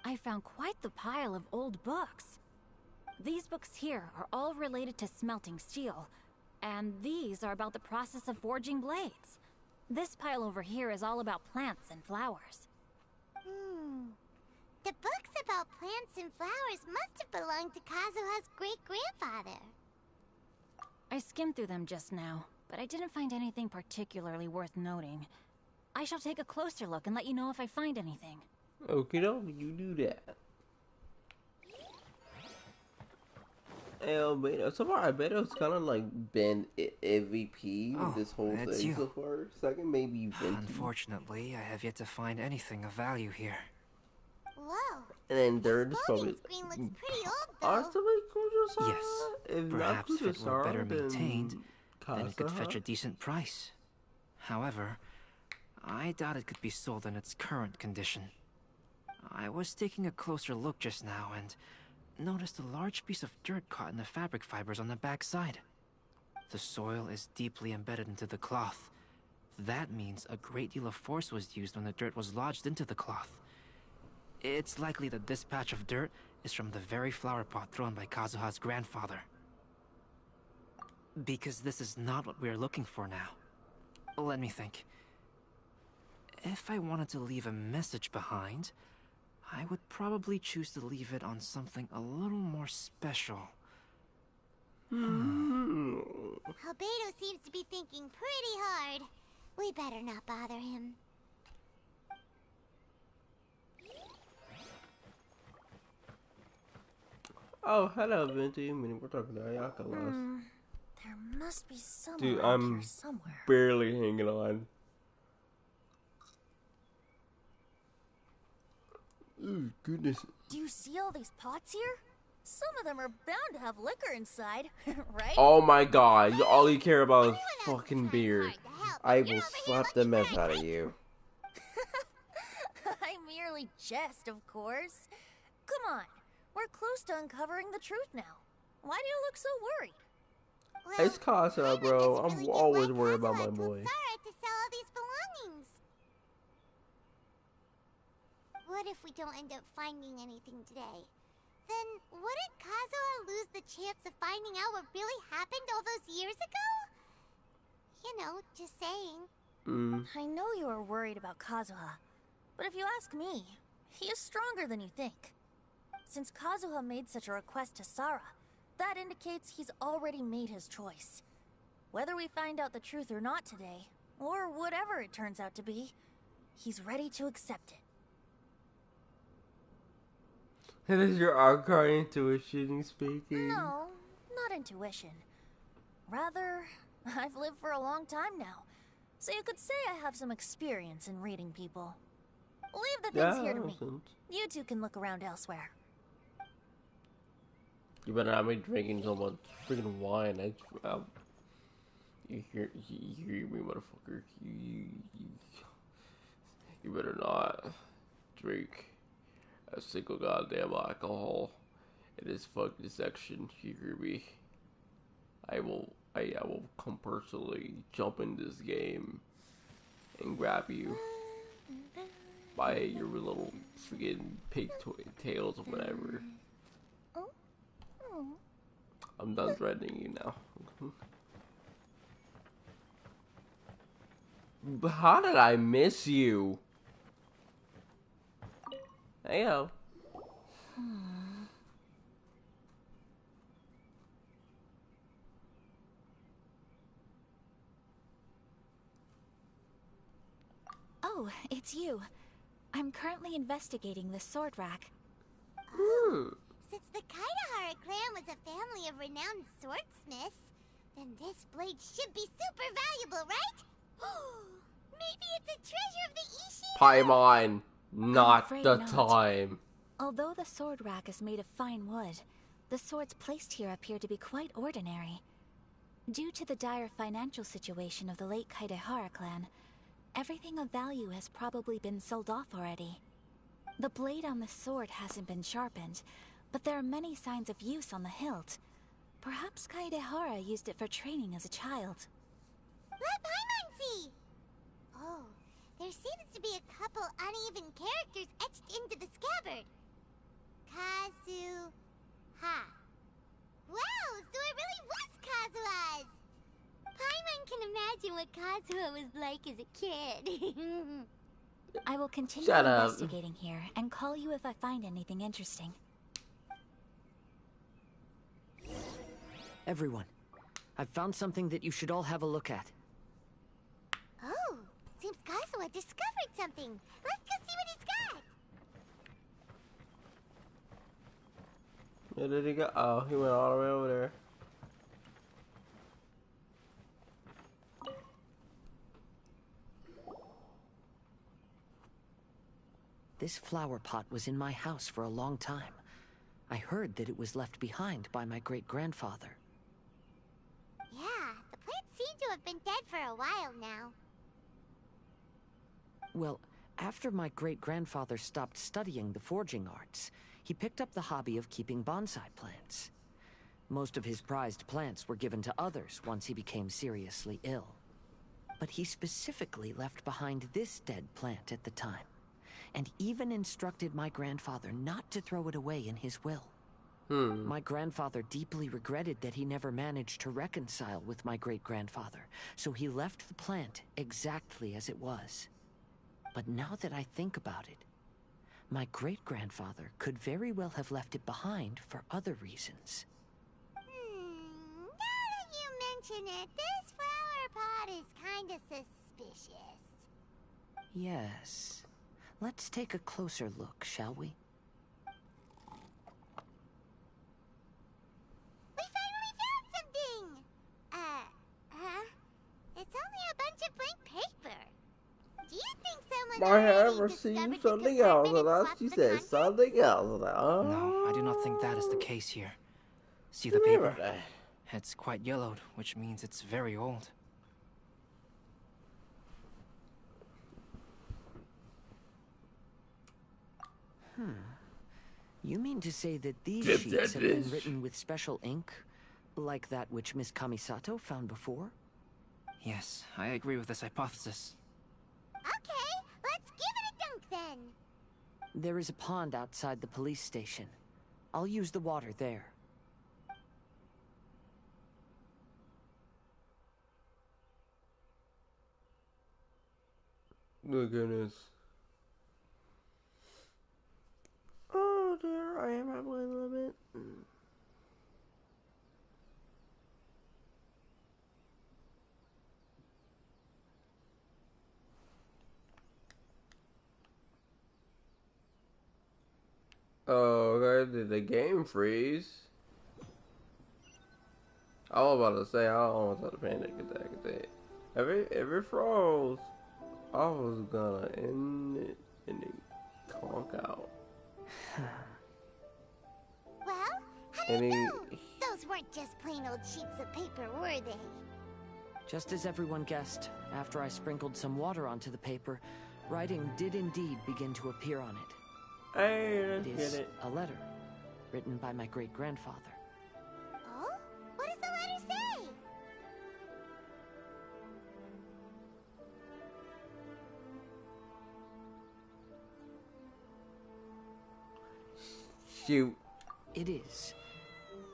I found quite the pile of old books. These books here are all related to smelting steel, and these are about the process of forging blades. This pile over here is all about plants and flowers. The books about plants and flowers must have belonged to Kazuha's great-grandfather. I skimmed through them just now, but I didn't find anything particularly worth noting. I shall take a closer look and let you know if I find anything. Okay, you do that. Hey, Albedo. So far, Albedo's kind of like been MVP with this whole it's thing you. so far. Second, maybe Venti. Unfortunately, I have yet to find anything of value here. Whoa. And then third is probably. Screen looks pretty old, Honestly, Kujo-san? Yes. If Perhaps not if it were better Kujo-san, maintained, then it could Kazuha? fetch a decent price. However, I doubt it could be sold in its current condition. I was taking a closer look just now and noticed a large piece of dirt caught in the fabric fibers on the back side. The soil is deeply embedded into the cloth. That means a great deal of force was used when the dirt was lodged into the cloth. It's likely that this patch of dirt is from the very flower pot thrown by Kazuha's grandfather. Because this is not what we are looking for now. Let me think. If I wanted to leave a message behind, I would probably choose to leave it on something a little more special. Albedo seems to be thinking pretty hard. We better not bother him. Oh, hello, Venti. I mean, we're talking to Ayaka last. There must be someone Dude, around I'm here somewhere. barely hanging on. Oh, goodness. Do you see all these pots here? Some of them are bound to have liquor inside, right? Oh my god, all you care about is fucking beer. I will slap the mess out of you. I merely jest, of course. Come on, we're close to uncovering the truth now. Why do you look so worried? It's Casa, bro. I'm always worried about my boy. Sarah to sell all these belongings. What if we don't end up finding anything today? Then wouldn't Kazuha lose the chance of finding out what really happened all those years ago? You know, just saying. I know you are worried about Kazuha, but if you ask me, he is stronger than you think. Since Kazuha made such a request to Sarah, that indicates he's already made his choice. Whether we find out the truth or not today, or whatever it turns out to be, he's ready to accept it. It is your archive intuition speaking. No, not intuition. Rather, I've lived for a long time now, so you could say I have some experience in reading people. Leave the things here to me. You two can look around elsewhere. You better not be drinking so much freaking wine. You hear me, motherfucker. You better not drink a single goddamn alcohol in this fucking section. You hear me? I will come personally jump in this game and grab you by your little freaking pigtails or whatever. I'm done threatening you now. But how did I miss you? Heyo. Oh, it's you. I'm currently investigating the sword rack. Since the Kaidahara clan was a family of renowned swordsmiths, then this blade should be super valuable, right? Maybe it's a treasure of the Ishi. Paimon, not the not. time. Although the sword rack is made of fine wood, the swords placed here appear to be quite ordinary. Due to the dire financial situation of the late Kaidahara clan, everything of value has probably been sold off already. The blade on the sword hasn't been sharpened, but there are many signs of use on the hilt. Perhaps Kaidahara used it for training as a child. Let Paimon see! Oh, there seems to be a couple uneven characters etched into the scabbard. Kazuha. Wow, so it really was Kazuha's! Paimon can imagine what Kazuha was like as a kid. I will continue Shut up. investigating here and call you if I find anything interesting. Everyone, I've found something that you should all have a look at. Oh, seems Kazuha discovered something. Let's go see what he's got. Where did he go? Oh, he went all the way over there. This flower pot was in my house for a long time. I heard that it was left behind by my great-grandfather. Yeah, the plants seem to have been dead for a while now. Well, after my great-grandfather stopped studying the forging arts, he picked up the hobby of keeping bonsai plants. Most of his prized plants were given to others once he became seriously ill. But he specifically left behind this dead plant at the time, and even instructed my grandfather not to throw it away in his will. My grandfather deeply regretted that he never managed to reconcile with my great-grandfather, so he left the plant exactly as it was. But now that I think about it, my great-grandfather could very well have left it behind for other reasons. Now that you mention it, this flower pot is kinda suspicious. Yes. Let's take a closer look, shall we? We finally found something! Huh? It's only a bunch of blank paper. Do you think someone I have already received discovered something the else, compartment and and that's swapped she the said contents? something else. No, I do not think that is the case here. See the paper? It's quite yellowed, which means it's very old. You mean to say that these sheets have been written with special ink? Like that which Miss Kamisato found before? Yes, I agree with this hypothesis. Okay, let's give it a dunk then. There is a pond outside the police station. I'll use the water there. Oh goodness. Oh dear, I am at my limit. Oh, okay, did the game freeze? I was about to say, I almost had a panic attack at that. If it froze, I was gonna end it and then conk out. Well, how do you know? Those weren't just plain old sheets of paper, were they? Just as everyone guessed, after I sprinkled some water onto the paper, writing did indeed begin to appear on it. Hey, let's It get is it. a letter, written by my great-grandfather. Oh? What does the letter say? Shoot. It is.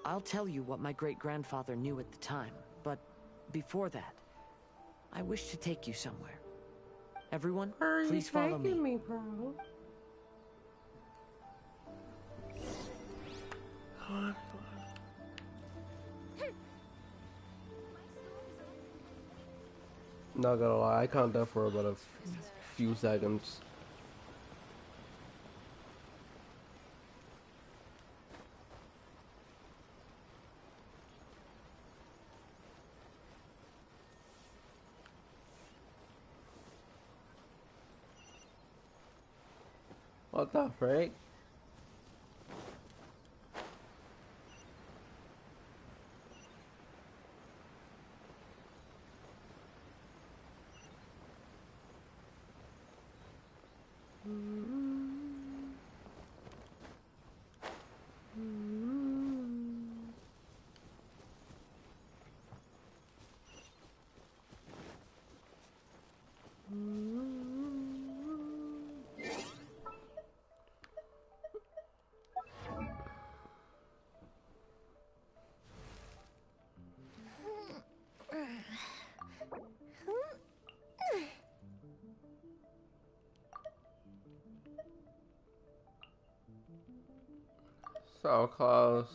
I'll tell you what my great-grandfather knew at the time, but before that, I wish to take you somewhere. Everyone, please follow me. bro? Not gonna lie, I calmed down for about a few seconds. What the frick? So close.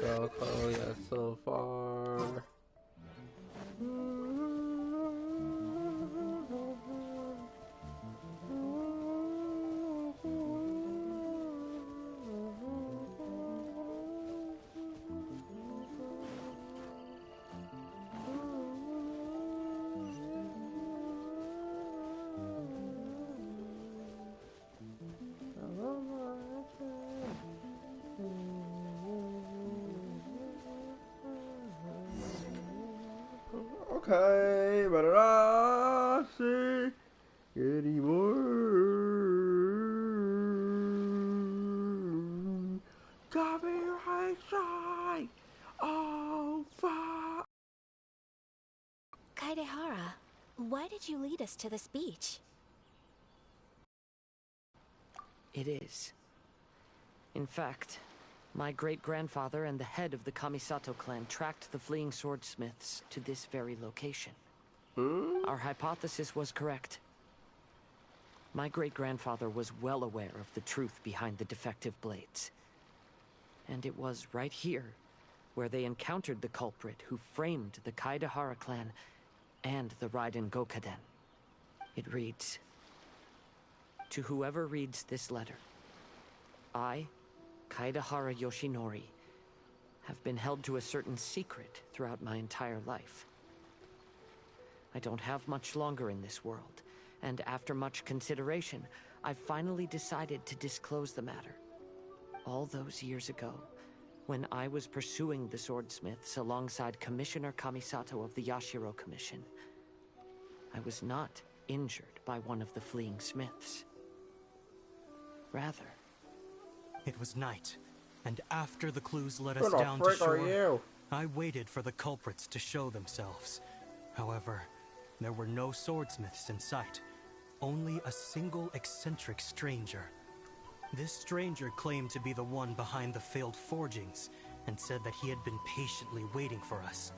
So close, yet so far. okay, but I see anymore. Copyright strike! Oh, fuck! Kaedehara, why did you lead us to this beach? It is. In fact, my great-grandfather and the head of the Kamisato clan tracked the fleeing swordsmiths to this very location. Our hypothesis was correct. My great-grandfather was well aware of the truth behind the defective blades. And it was right here where they encountered the culprit who framed the Kaedehara clan and the Raiden Gokaden. It reads, "To whoever reads this letter, I, Kaedehara Yoshinori, have been held to a certain secret throughout my entire life. I don't have much longer in this world, and after much consideration, I've finally decided to disclose the matter. All those years ago, when I was pursuing the swordsmiths alongside Commissioner Kamisato of the Yashiro Commission, I was not injured by one of the fleeing smiths. Rather, it was night, and after the clues led us down to shore, I waited for the culprits to show themselves. However, there were no swordsmiths in sight, only a single eccentric stranger. This stranger claimed to be the one behind the failed forgings, and said that he had been patiently waiting for us.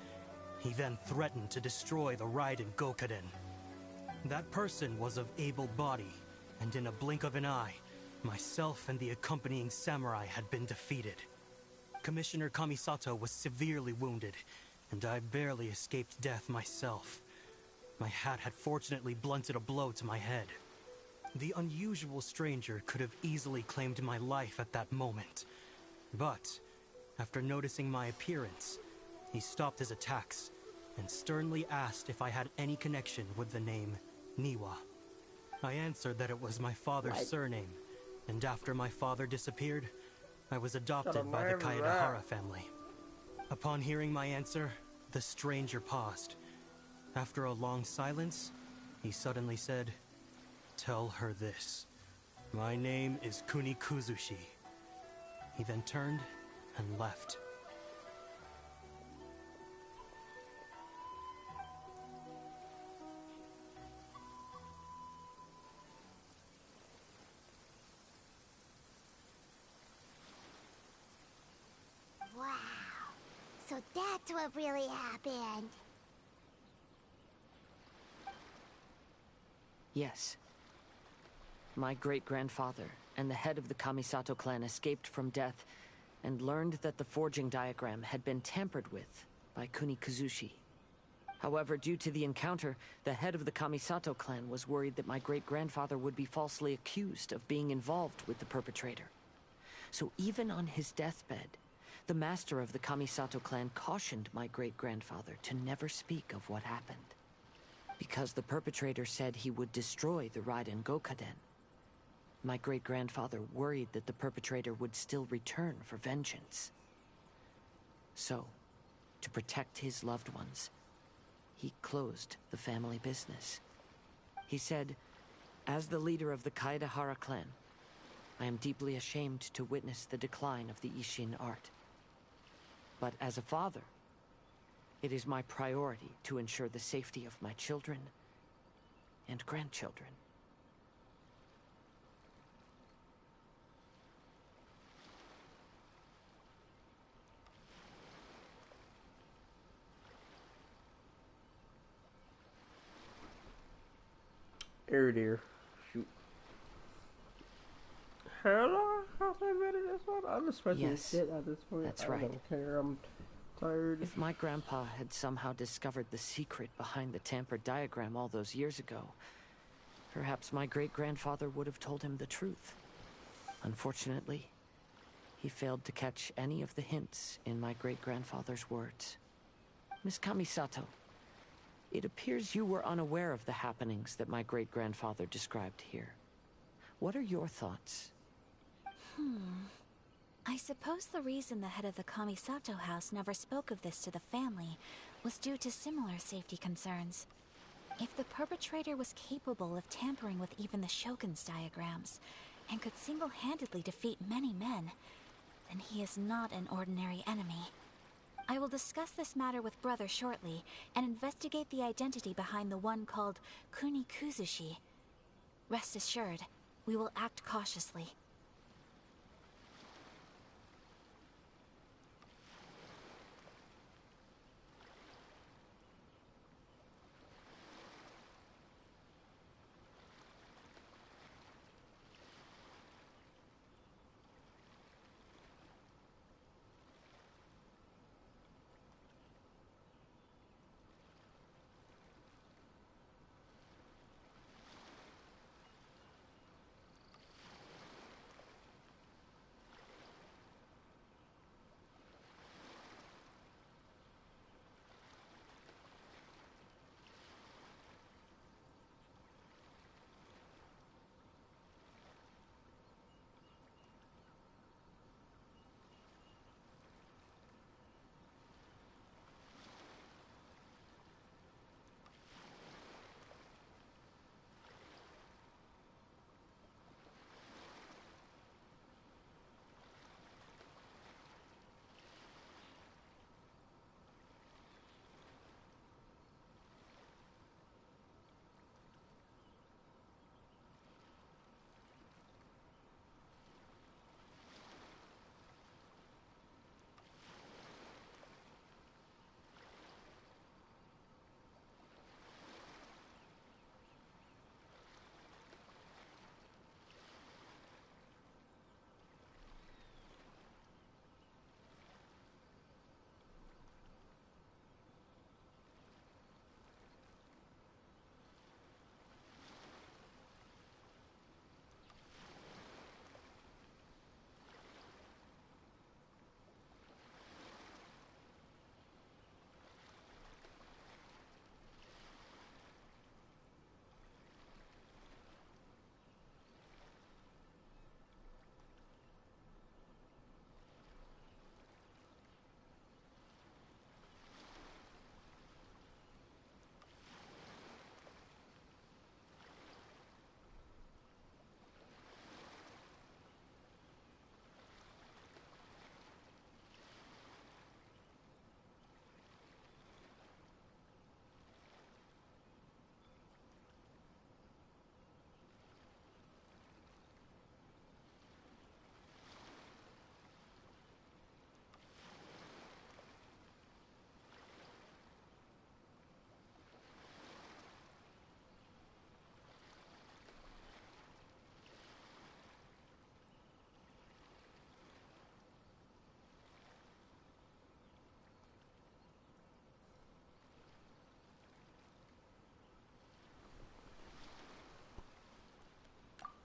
He then threatened to destroy the Raiden Gokaden. That person was of able body, and in a blink of an eye, myself and the accompanying samurai had been defeated. Commissioner Kamisato was severely wounded, and I barely escaped death myself. My hat had fortunately blunted a blow to my head. The unusual stranger could have easily claimed my life at that moment. But, after noticing my appearance, he stopped his attacks and sternly asked if I had any connection with the name Niwa. I answered that it was my father's surname, and after my father disappeared, I was adopted by the Kaedehara family. Upon hearing my answer, the stranger paused. After a long silence, he suddenly said, "Tell her this. My name is Kunikuzushi." He then turned and left. Wow. So that's what really happened. Yes. My great-grandfather and the head of the Kamisato clan escaped from death and learned that the forging diagram had been tampered with by Kunikuzushi. However, due to the encounter, the head of the Kamisato clan was worried that my great-grandfather would be falsely accused of being involved with the perpetrator. So even on his deathbed, the master of the Kamisato clan cautioned my great-grandfather to never speak of what happened. Because the perpetrator said he would destroy the Raiden Gokaden. My great-grandfather worried that the perpetrator would still return for vengeance. So, to protect his loved ones, he closed the family business. He said, "As the leader of the Kaedehara clan, I am deeply ashamed to witness the decline of the Isshin art. But as a father, it is my priority to ensure the safety of my children and grandchildren." Oh dear. Shoot. Hello? How many this one? I'm just pressing shit at this point. That's I right. don't care. I'm tired. If my grandpa had somehow discovered the secret behind the tampered diagram all those years ago, perhaps my great-grandfather would have told him the truth. Unfortunately, he failed to catch any of the hints in my great-grandfather's words. Miss Kamisato, it appears you were unaware of the happenings that my great-grandfather described here. What are your thoughts? I suppose the reason the head of the Kamisato house never spoke of this to the family was due to similar safety concerns. If the perpetrator was capable of tampering with even the Shogun's diagrams, and could single-handedly defeat many men, then he is not an ordinary enemy. I will discuss this matter with Brother shortly, and investigate the identity behind the one called Kunikuzushi. Rest assured, we will act cautiously.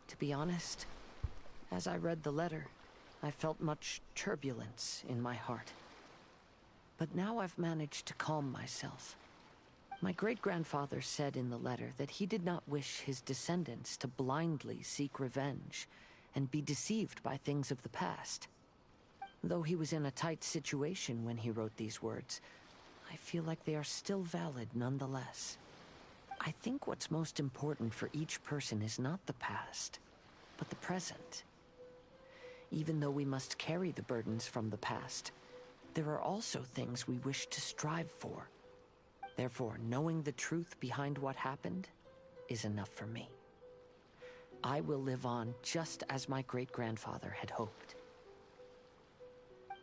To be honest, as I read the letter, I felt much turbulence in my heart. But now I've managed to calm myself. My great-grandfather said in the letter that he did not wish his descendants to blindly seek revenge and be deceived by things of the past. Though he was in a tight situation when he wrote these words, I feel like they are still valid nonetheless. I think what's most important for each person is not the past, but the present. Even though we must carry the burdens from the past, there are also things we wish to strive for. Therefore, knowing the truth behind what happened is enough for me. I will live on just as my great-grandfather had hoped.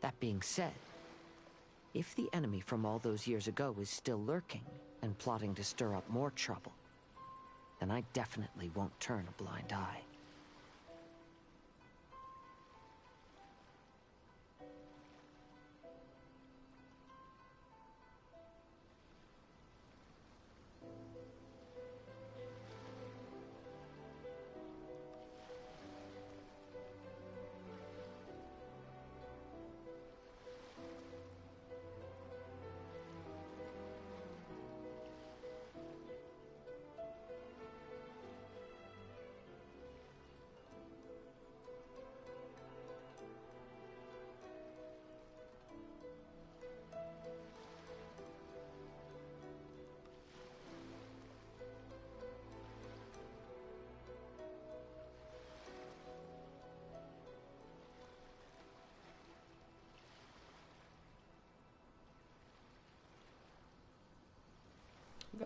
That being said, if the enemy from all those years ago is still lurking and plotting to stir up more trouble, then I definitely won't turn a blind eye.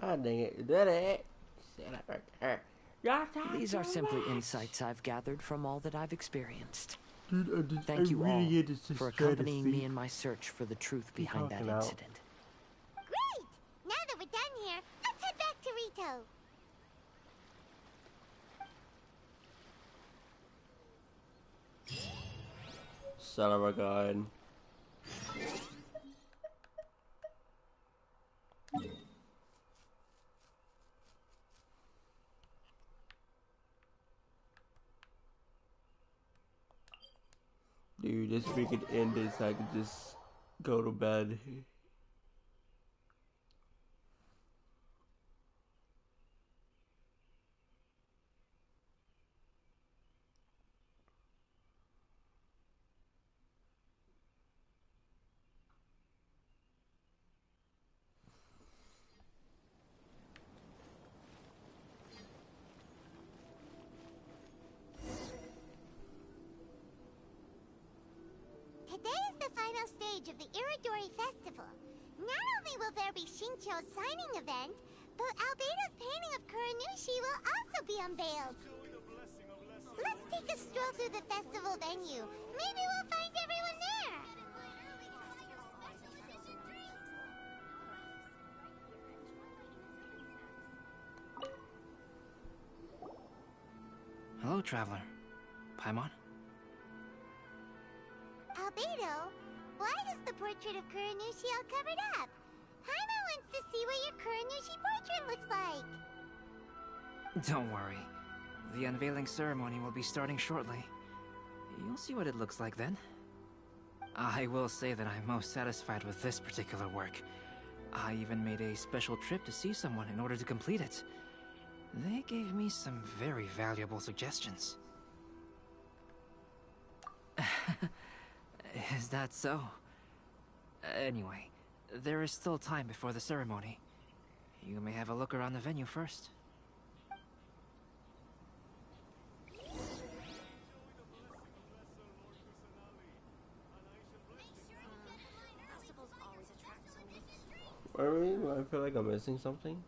God dang it. Did it? Sit up right there. These are simply insights I've gathered from all that I've experienced. Dude, Thank you all for accompanying me in my search for the truth behind that incident. Great! Now that we're done here, let's head back to Rito. Son of a gun. Dude, this freaking end this, I could just go to bed. Today is the final stage of the Irodori Festival. Not only will there be Shincho's signing event, but Albedo's painting of Kuranushi will also be unveiled. Let's take a stroll through the festival venue. Maybe we'll find everyone there. Hello, traveler. Paimon? Albedo, why is the portrait of Kuranushi all covered up? Paimon wants to see what your Kuranushi portrait looks like. Don't worry. The unveiling ceremony will be starting shortly. You'll see what it looks like then. I will say that I'm most satisfied with this particular work. I even made a special trip to see someone in order to complete it. They gave me some very valuable suggestions. Is that so? Anyway, there is still time before the ceremony. You may have a look around the venue first. I feel like I'm missing something.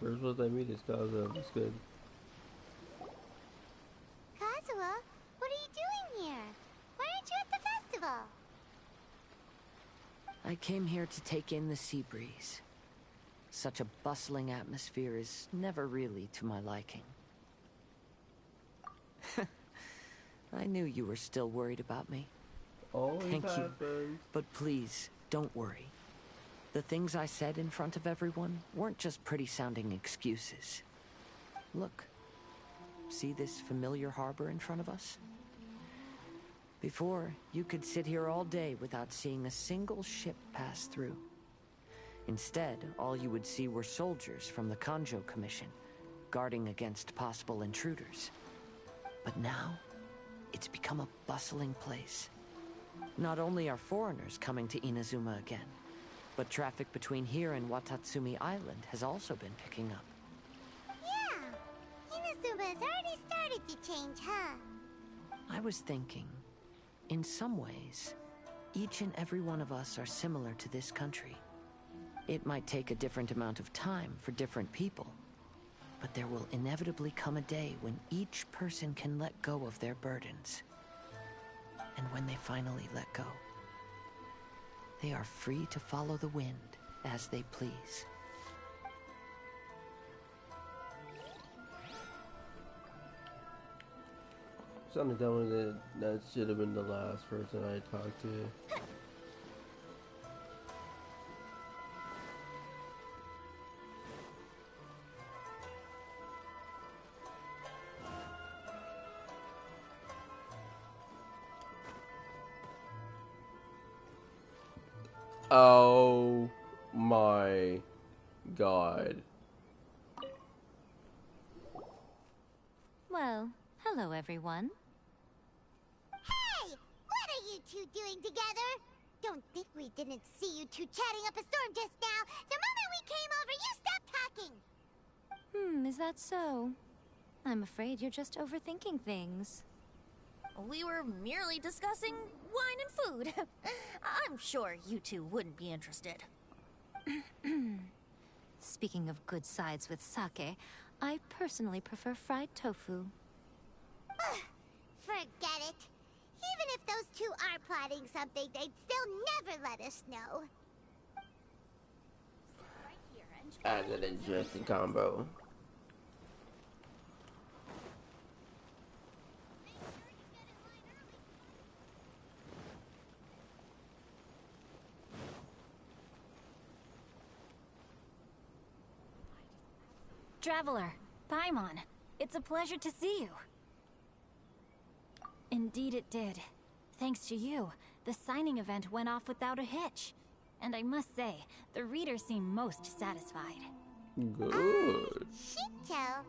Where's what I meet this Kazuha? It's good. Kazuha, what are you doing here? Why aren't you at the festival? I came here to take in the sea breeze. Such a bustling atmosphere is never really to my liking. I knew you were still worried about me. Thank you. But please, don't worry. The things I said in front of everyone weren't just pretty-sounding excuses. Look. See this familiar harbor in front of us? Before, you could sit here all day without seeing a single ship pass through. Instead, all you would see were soldiers from the Kanjo Commission, guarding against possible intruders. But now, it's become a bustling place. Not only are foreigners coming to Inazuma again, but traffic between here and Watatsumi Island has also been picking up. Yeah, Inazuma has already started to change, huh? I was thinking, in some ways, each and every one of us are similar to this country. It might take a different amount of time for different people, but there will inevitably come a day when each person can let go of their burdens. And when they finally let go, they are free to follow the wind as they please. Something telling me that should have been the last person I talked to. Oh my god. Well, hello everyone. Hey! What are you two doing together? Don't think we didn't see you two chatting up a storm just now. The moment we came over, you stopped talking. Is that so? I'm afraid you're just overthinking things. We were merely discussing wine and food. I'm sure you two wouldn't be interested. Speaking of good sides with sake, I personally prefer fried tofu. Forget it. Even if those two are plotting something, they'd still never let us know. That's an interesting combo. Traveler, Paimon, it's a pleasure to see you. Indeed it did. Thanks to you, the signing event went off without a hitch. And I must say, the readers seem most satisfied. Good. Shincho,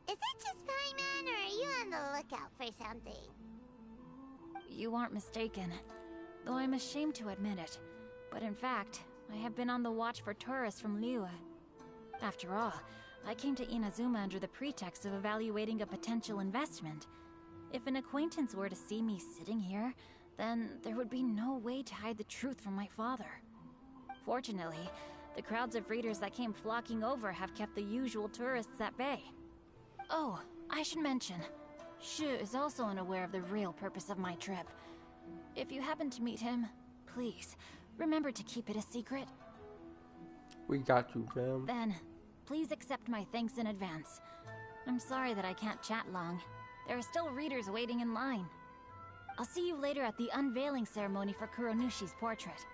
is it just Paimon, or are you on the lookout for something? You aren't mistaken, though I'm ashamed to admit it. But in fact, I have been on the watch for tourists from Liyue. After all, I came to Inazuma under the pretext of evaluating a potential investment. If an acquaintance were to see me sitting here, then there would be no way to hide the truth from my father. Fortunately, the crowds of readers that came flocking over have kept the usual tourists at bay. Oh, I should mention, Shu is also unaware of the real purpose of my trip. If you happen to meet him, please, remember to keep it a secret. We got you, fam. Then, please accept my thanks in advance. I'm sorry that I can't chat long. There are still readers waiting in line. I'll see you later at the unveiling ceremony for Kuronushi's portrait.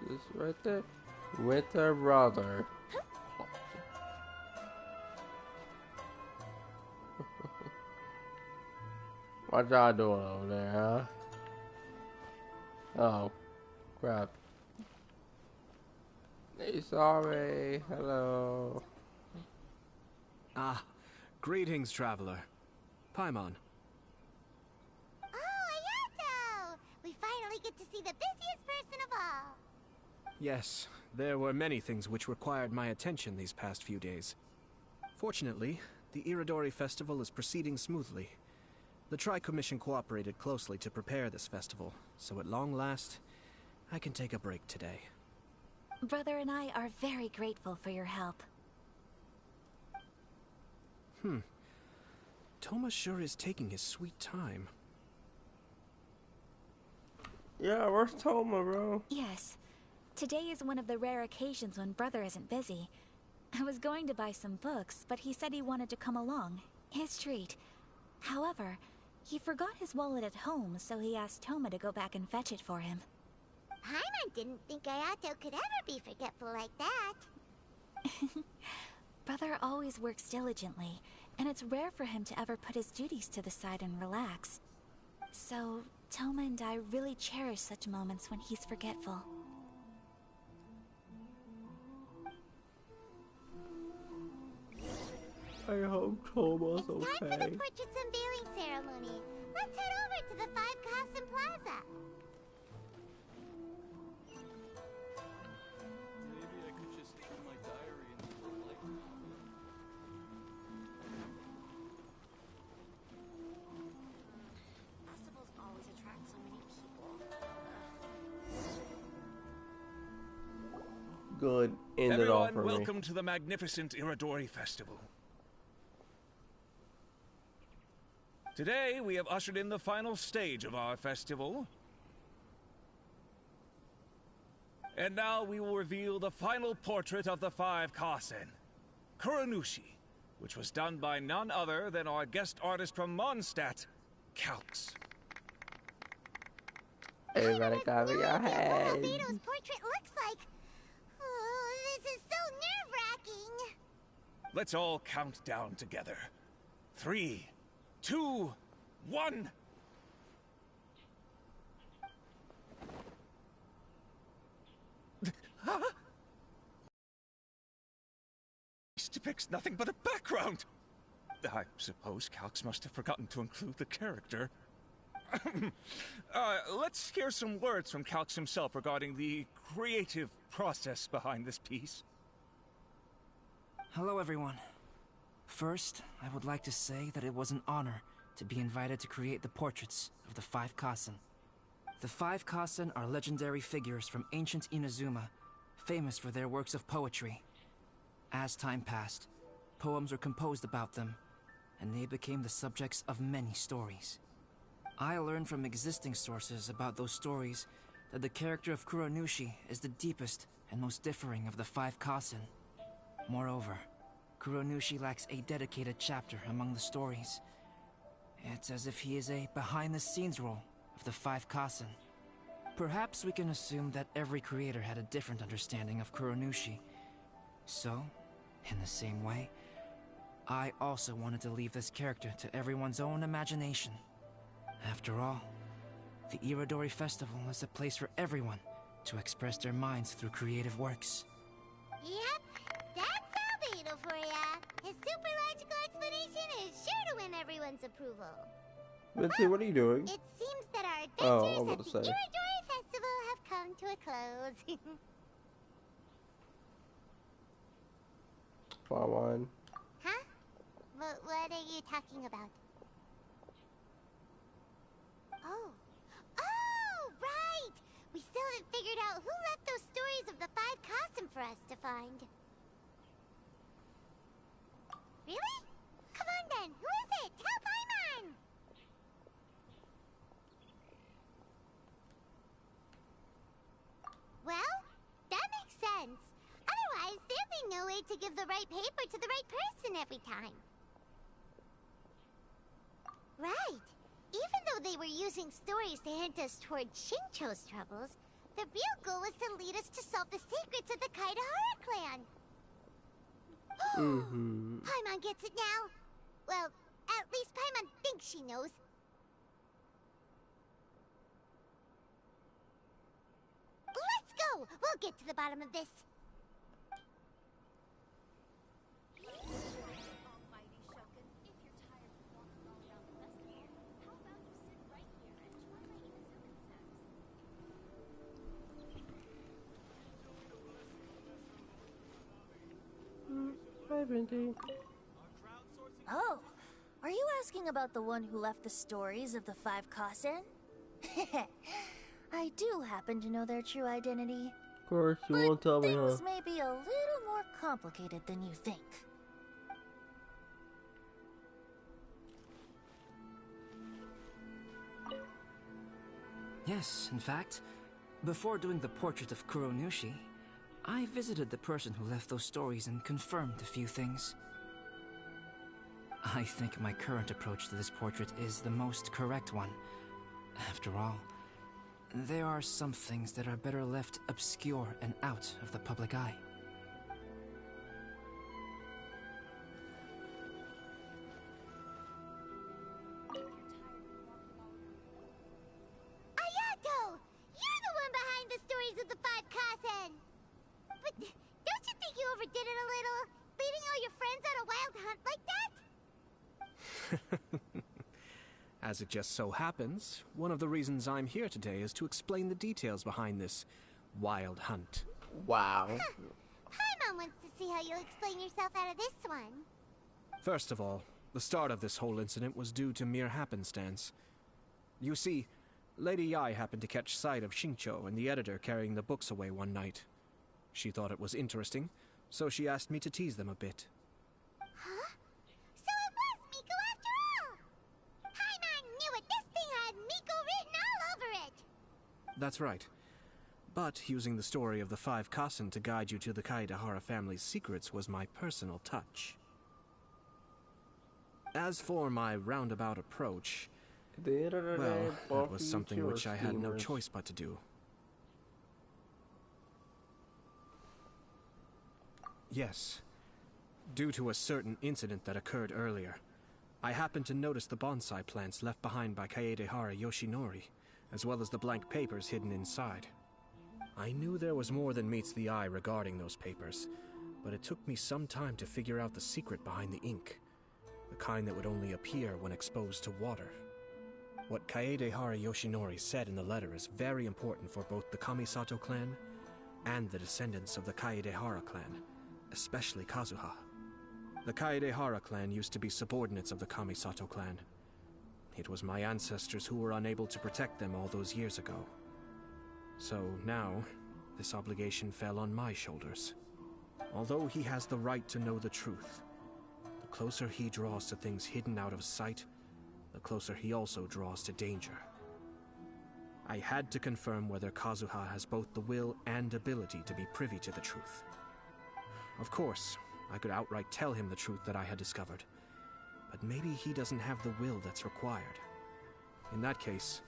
Just right there. With her brother. What y'all doing over there, huh? Oh, crap. Hey, sorry. Hello. Ah, greetings, traveler. Paimon. Oh, Ayato! We finally get to see the busiest person of all. Yes, there were many things which required my attention these past few days. Fortunately, the Irodori Festival is proceeding smoothly. The Tri-Commission cooperated closely to prepare this festival, so at long last, I can take a break today. Brother and I are very grateful for your help. Toma sure is taking his sweet time. Yeah, where's Toma, bro? Yes. Today is one of the rare occasions when Brother isn't busy. I was going to buy some books, but he said he wanted to come along. His treat. However, he forgot his wallet at home, so he asked Toma to go back and fetch it for him. Paimon didn't think Ayato could ever be forgetful like that. Brother always works diligently, and it's rare for him to ever put his duties to the side and relax. So, Toma and I really cherish such moments when he's forgetful. I hope Toma's okay. It's time for the portrait's unveiling ceremony. Let's head over to the 5 Kasen Plaza. Maybe I could just leave my diary in the light. Festivals always attract so many people. Good. End it off for Everyone, me. welcome to the magnificent Irodori Festival. Today, we have ushered in the final stage of our festival. And now we will reveal the final portrait of the 5 Kasen, Kuronushi, which was done by none other than our guest artist from Mondstadt, Calx. Everybody cover your head. Albedo's portrait looks like. Oh, this is so nerve-wracking. Let's all count down together. 3, 2, 1. depicts nothing but a background. I suppose Calx must have forgotten to include the character. Let's hear some words from Calx himself regarding the creative process behind this piece. Hello, everyone. First, I would like to say that it was an honor to be invited to create the portraits of the Five Kasen. The Five Kasen are legendary figures from ancient Inazuma, famous for their works of poetry. As time passed, poems were composed about them, and they became the subjects of many stories. I learned from existing sources about those stories that the character of Kuronushi is the deepest and most differing of the Five Kasen. Moreover, Kuronushi lacks a dedicated chapter among the stories. It's as if he is a behind-the-scenes role of the Five Kasen. Perhaps we can assume that every creator had a different understanding of Kuronushi. So, in the same way, I also wanted to leave this character to everyone's own imagination. After all, the Irodori Festival is a place for everyone to express their minds through creative works. Yep, that's Albedo for ya. His super logical explanation is sure to win everyone's approval. Bitsy, what are you doing? It seems that our adventures at the say. Irodori Festival have come to a close. Fine. Huh? What are you talking about? Oh, right! We still haven't figured out who left those stories of the Five Kasen for us to find. Really? Come on then, who is it? Tell Paimon! Well, that makes sense. Otherwise, there'd be no way to give the right paper to the right person every time. Right. Even though they were using stories to hint us toward Shincho's troubles, the real goal was to lead us to solve the secrets of the Kaidahara clan. Paimon gets it now. Well, at least Paimon thinks she knows. Let's go! We'll get to the bottom of this. Hi, Vinty. Oh, are you asking about the one who left the stories of the Five Kasen? I do happen to know their true identity. Of course, you won't tell me, huh? Things may be a little more complicated than you think. Yes, in fact, before doing the portrait of Kuronushi, I visited the person who left those stories and confirmed a few things. I think my current approach to this portrait is the most correct one. After all, there are some things that are better left obscure and out of the public eye. Ayato! You're the one behind the stories of the Five Kasen! But don't you think you overdid it a little? Leading all your friends on a wild hunt like that? As it just so happens, one of the reasons I'm here today is to explain the details behind this wild hunt. Wow. Paimon wants to see how you'll explain yourself out of this one. First of all, the start of this whole incident was due to mere happenstance. You see, Lady Yai happened to catch sight of Shincho and the editor carrying the books away one night. She thought it was interesting, so she asked me to tease them a bit. Huh? So it was Miko after all! Paimon knew it! This thing had Miko written all over it! That's right. But using the story of the Five Kasen to guide you to the Kaidahara family's secrets was my personal touch. As for my roundabout approach, well, that was something which I had no choice but to do. Yes. Due to a certain incident that occurred earlier, I happened to notice the bonsai plants left behind by Kaedehara Yoshinori, as well as the blank papers hidden inside. I knew there was more than meets the eye regarding those papers, but it took me some time to figure out the secret behind the ink, the kind that would only appear when exposed to water. What Kaedehara Yoshinori said in the letter is very important for both the Kamisato clan and the descendants of the Kaedehara clan, especially Kazuha. The Kaedehara clan used to be subordinates of the Kamisato clan. It was my ancestors who were unable to protect them all those years ago. So now, this obligation fell on my shoulders. Although he has the right to know the truth, the closer he draws to things hidden out of sight, the closer he also draws to danger. I had to confirm whether Kazuha has both the will and ability to be privy to the truth. Of course, I could outright tell him the truth that I had discovered, but maybe he doesn't have the will that's required. In that case,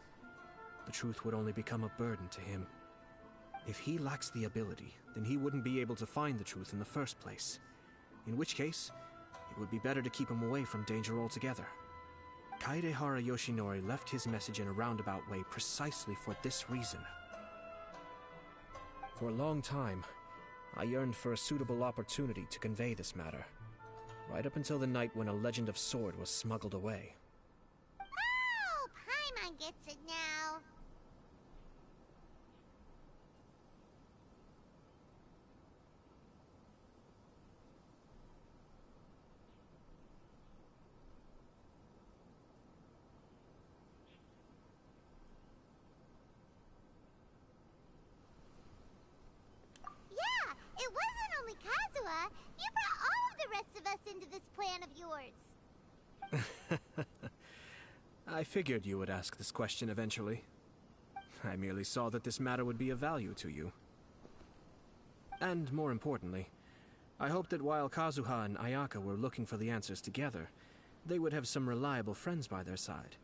the truth would only become a burden to him. If he lacks the ability, then he wouldn't be able to find the truth in the first place. In which case, it would be better to keep him away from danger altogether. Kaedehara Yoshinori left his message in a roundabout way precisely for this reason. For a long time, I yearned for a suitable opportunity to convey this matter, right up until the night when a legend of sword was smuggled away. Oh, Paimon gets it now. It wasn't only Kazuha. You brought all of the rest of us into this plan of yours. I figured you would ask this question eventually. I merely saw that this matter would be of value to you. And more importantly, I hoped that while Kazuha and Ayaka were looking for the answers together, they would have some reliable friends by their side.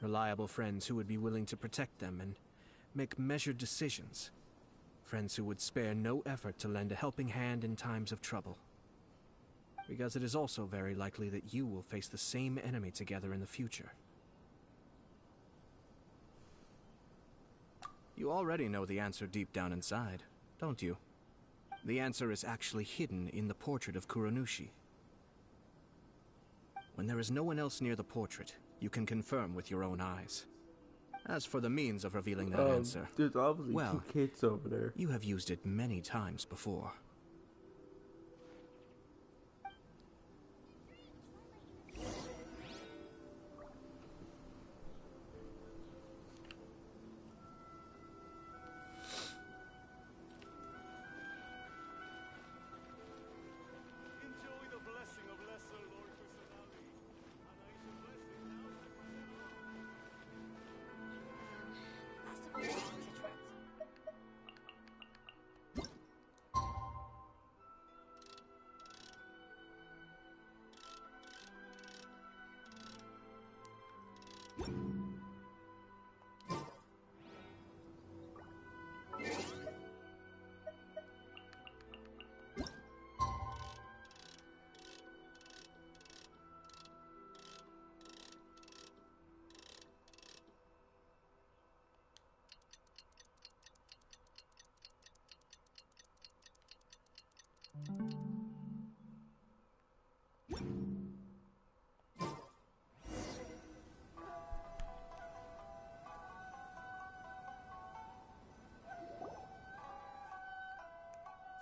Reliable friends who would be willing to protect them and make measured decisions. Friends who would spare no effort to lend a helping hand in times of trouble. Because it is also very likely that you will face the same enemy together in the future. You already know the answer deep down inside, don't you? The answer is actually hidden in the portrait of Kuronushi. When there is no one else near the portrait, you can confirm with your own eyes. As for the means of revealing that answer, there's obviously well, 2 kids over there. You have used it many times before. It's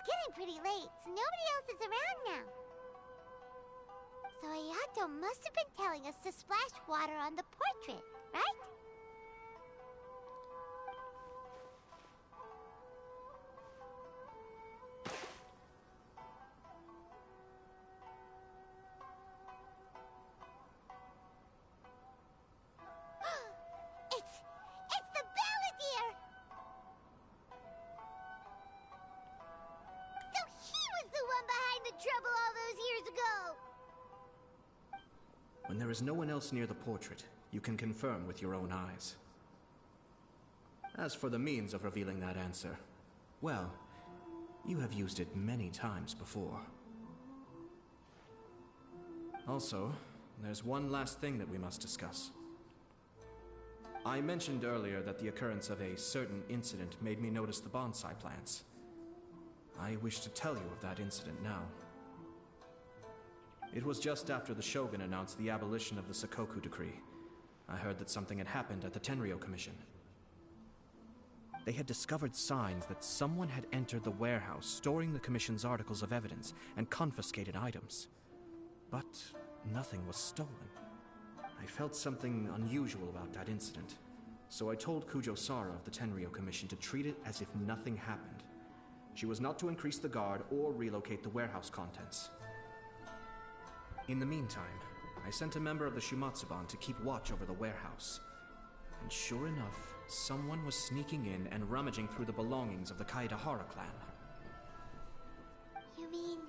getting pretty late, so nobody else is around now. So Ayato must have been telling us to splash water on the portrait, right? It's the Balladeer! So he was the one behind the trouble all those years ago! When there is no one else near the portrait, you can confirm with your own eyes. As for the means of revealing that answer, well, you have used it many times before. Also, there's one last thing that we must discuss. I mentioned earlier that the occurrence of a certain incident made me notice the bonsai plants. I wish to tell you of that incident now. It was just after the Shogun announced the abolition of the Sakoku Decree. I heard that something had happened at the Tenryou Commission. They had discovered signs that someone had entered the warehouse storing the Commission's articles of evidence and confiscated items. But nothing was stolen. I felt something unusual about that incident, so I told Kujo Sara of the Tenryou Commission to treat it as if nothing happened. She was not to increase the guard or relocate the warehouse contents. In the meantime, I sent a member of the Shumatsuban to keep watch over the warehouse. And sure enough, someone was sneaking in and rummaging through the belongings of the Kaedahara clan. You mean,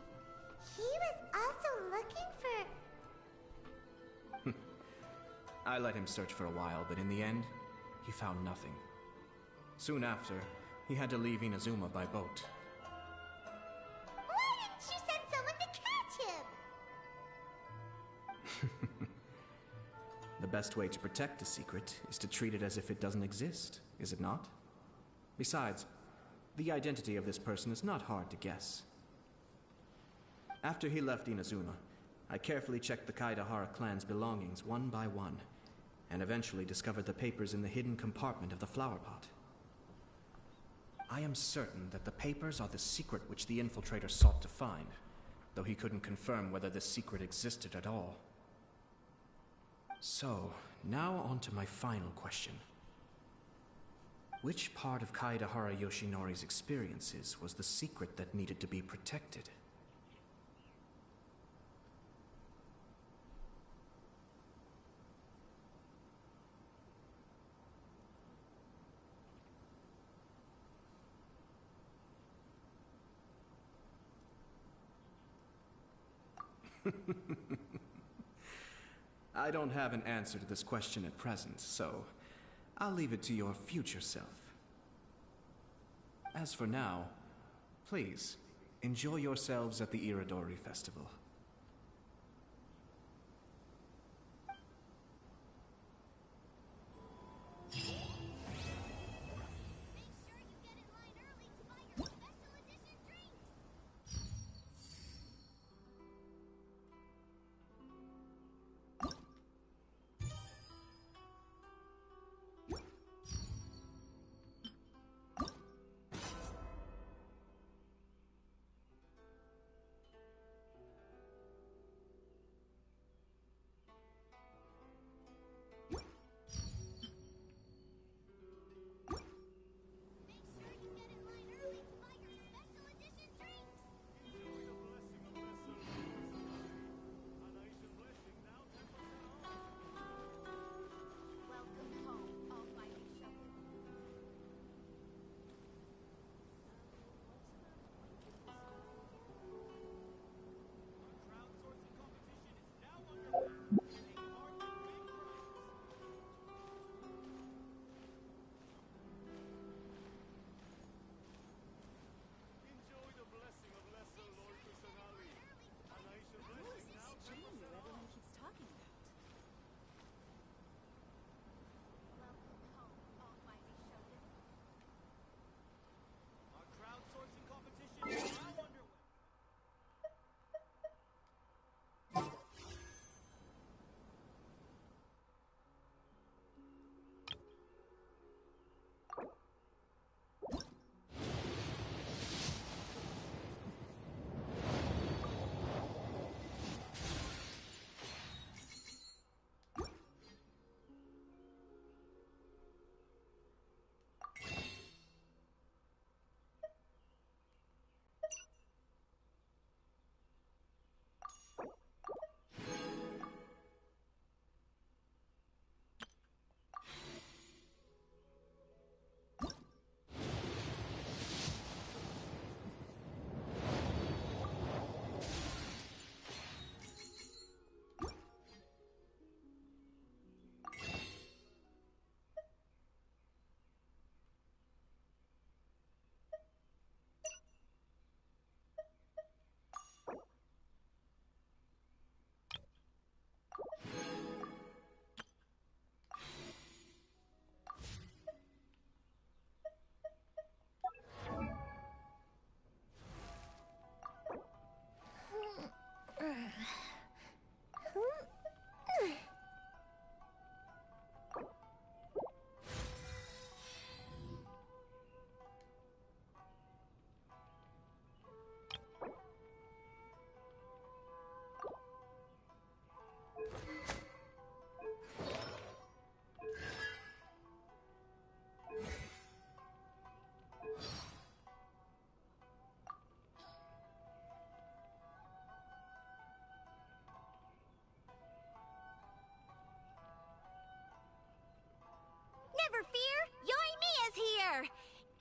he was also looking for... I let him search for a while, but in the end, he found nothing. Soon after, he had to leave Inazuma by boat. Why didn't you send someone to catch him? The best way to protect a secret is to treat it as if it doesn't exist, is it not? Besides, the identity of this person is not hard to guess. After he left Inazuma, I carefully checked the Kaedahara clan's belongings one by one, and eventually discovered the papers in the hidden compartment of the flower pot. I am certain that the papers are the secret which the infiltrator sought to find, though he couldn't confirm whether this secret existed at all. So, now on to my final question. Which part of Kaedahara Yoshinori's experiences was the secret that needed to be protected? I don't have an answer to this question at present, so I'll leave it to your future self. As for now, please, enjoy yourselves at the Irodori Festival.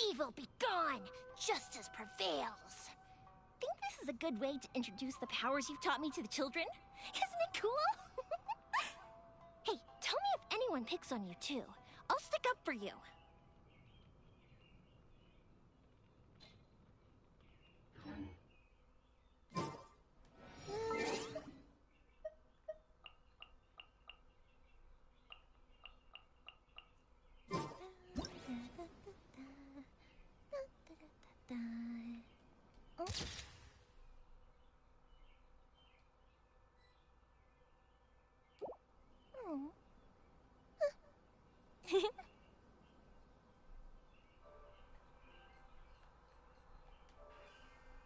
Evil be gone! Justice prevails! Think this is a good way to introduce the powers you've taught me to the children? Isn't it cool? Hey, tell me if anyone picks on you too. I'll stick up for you.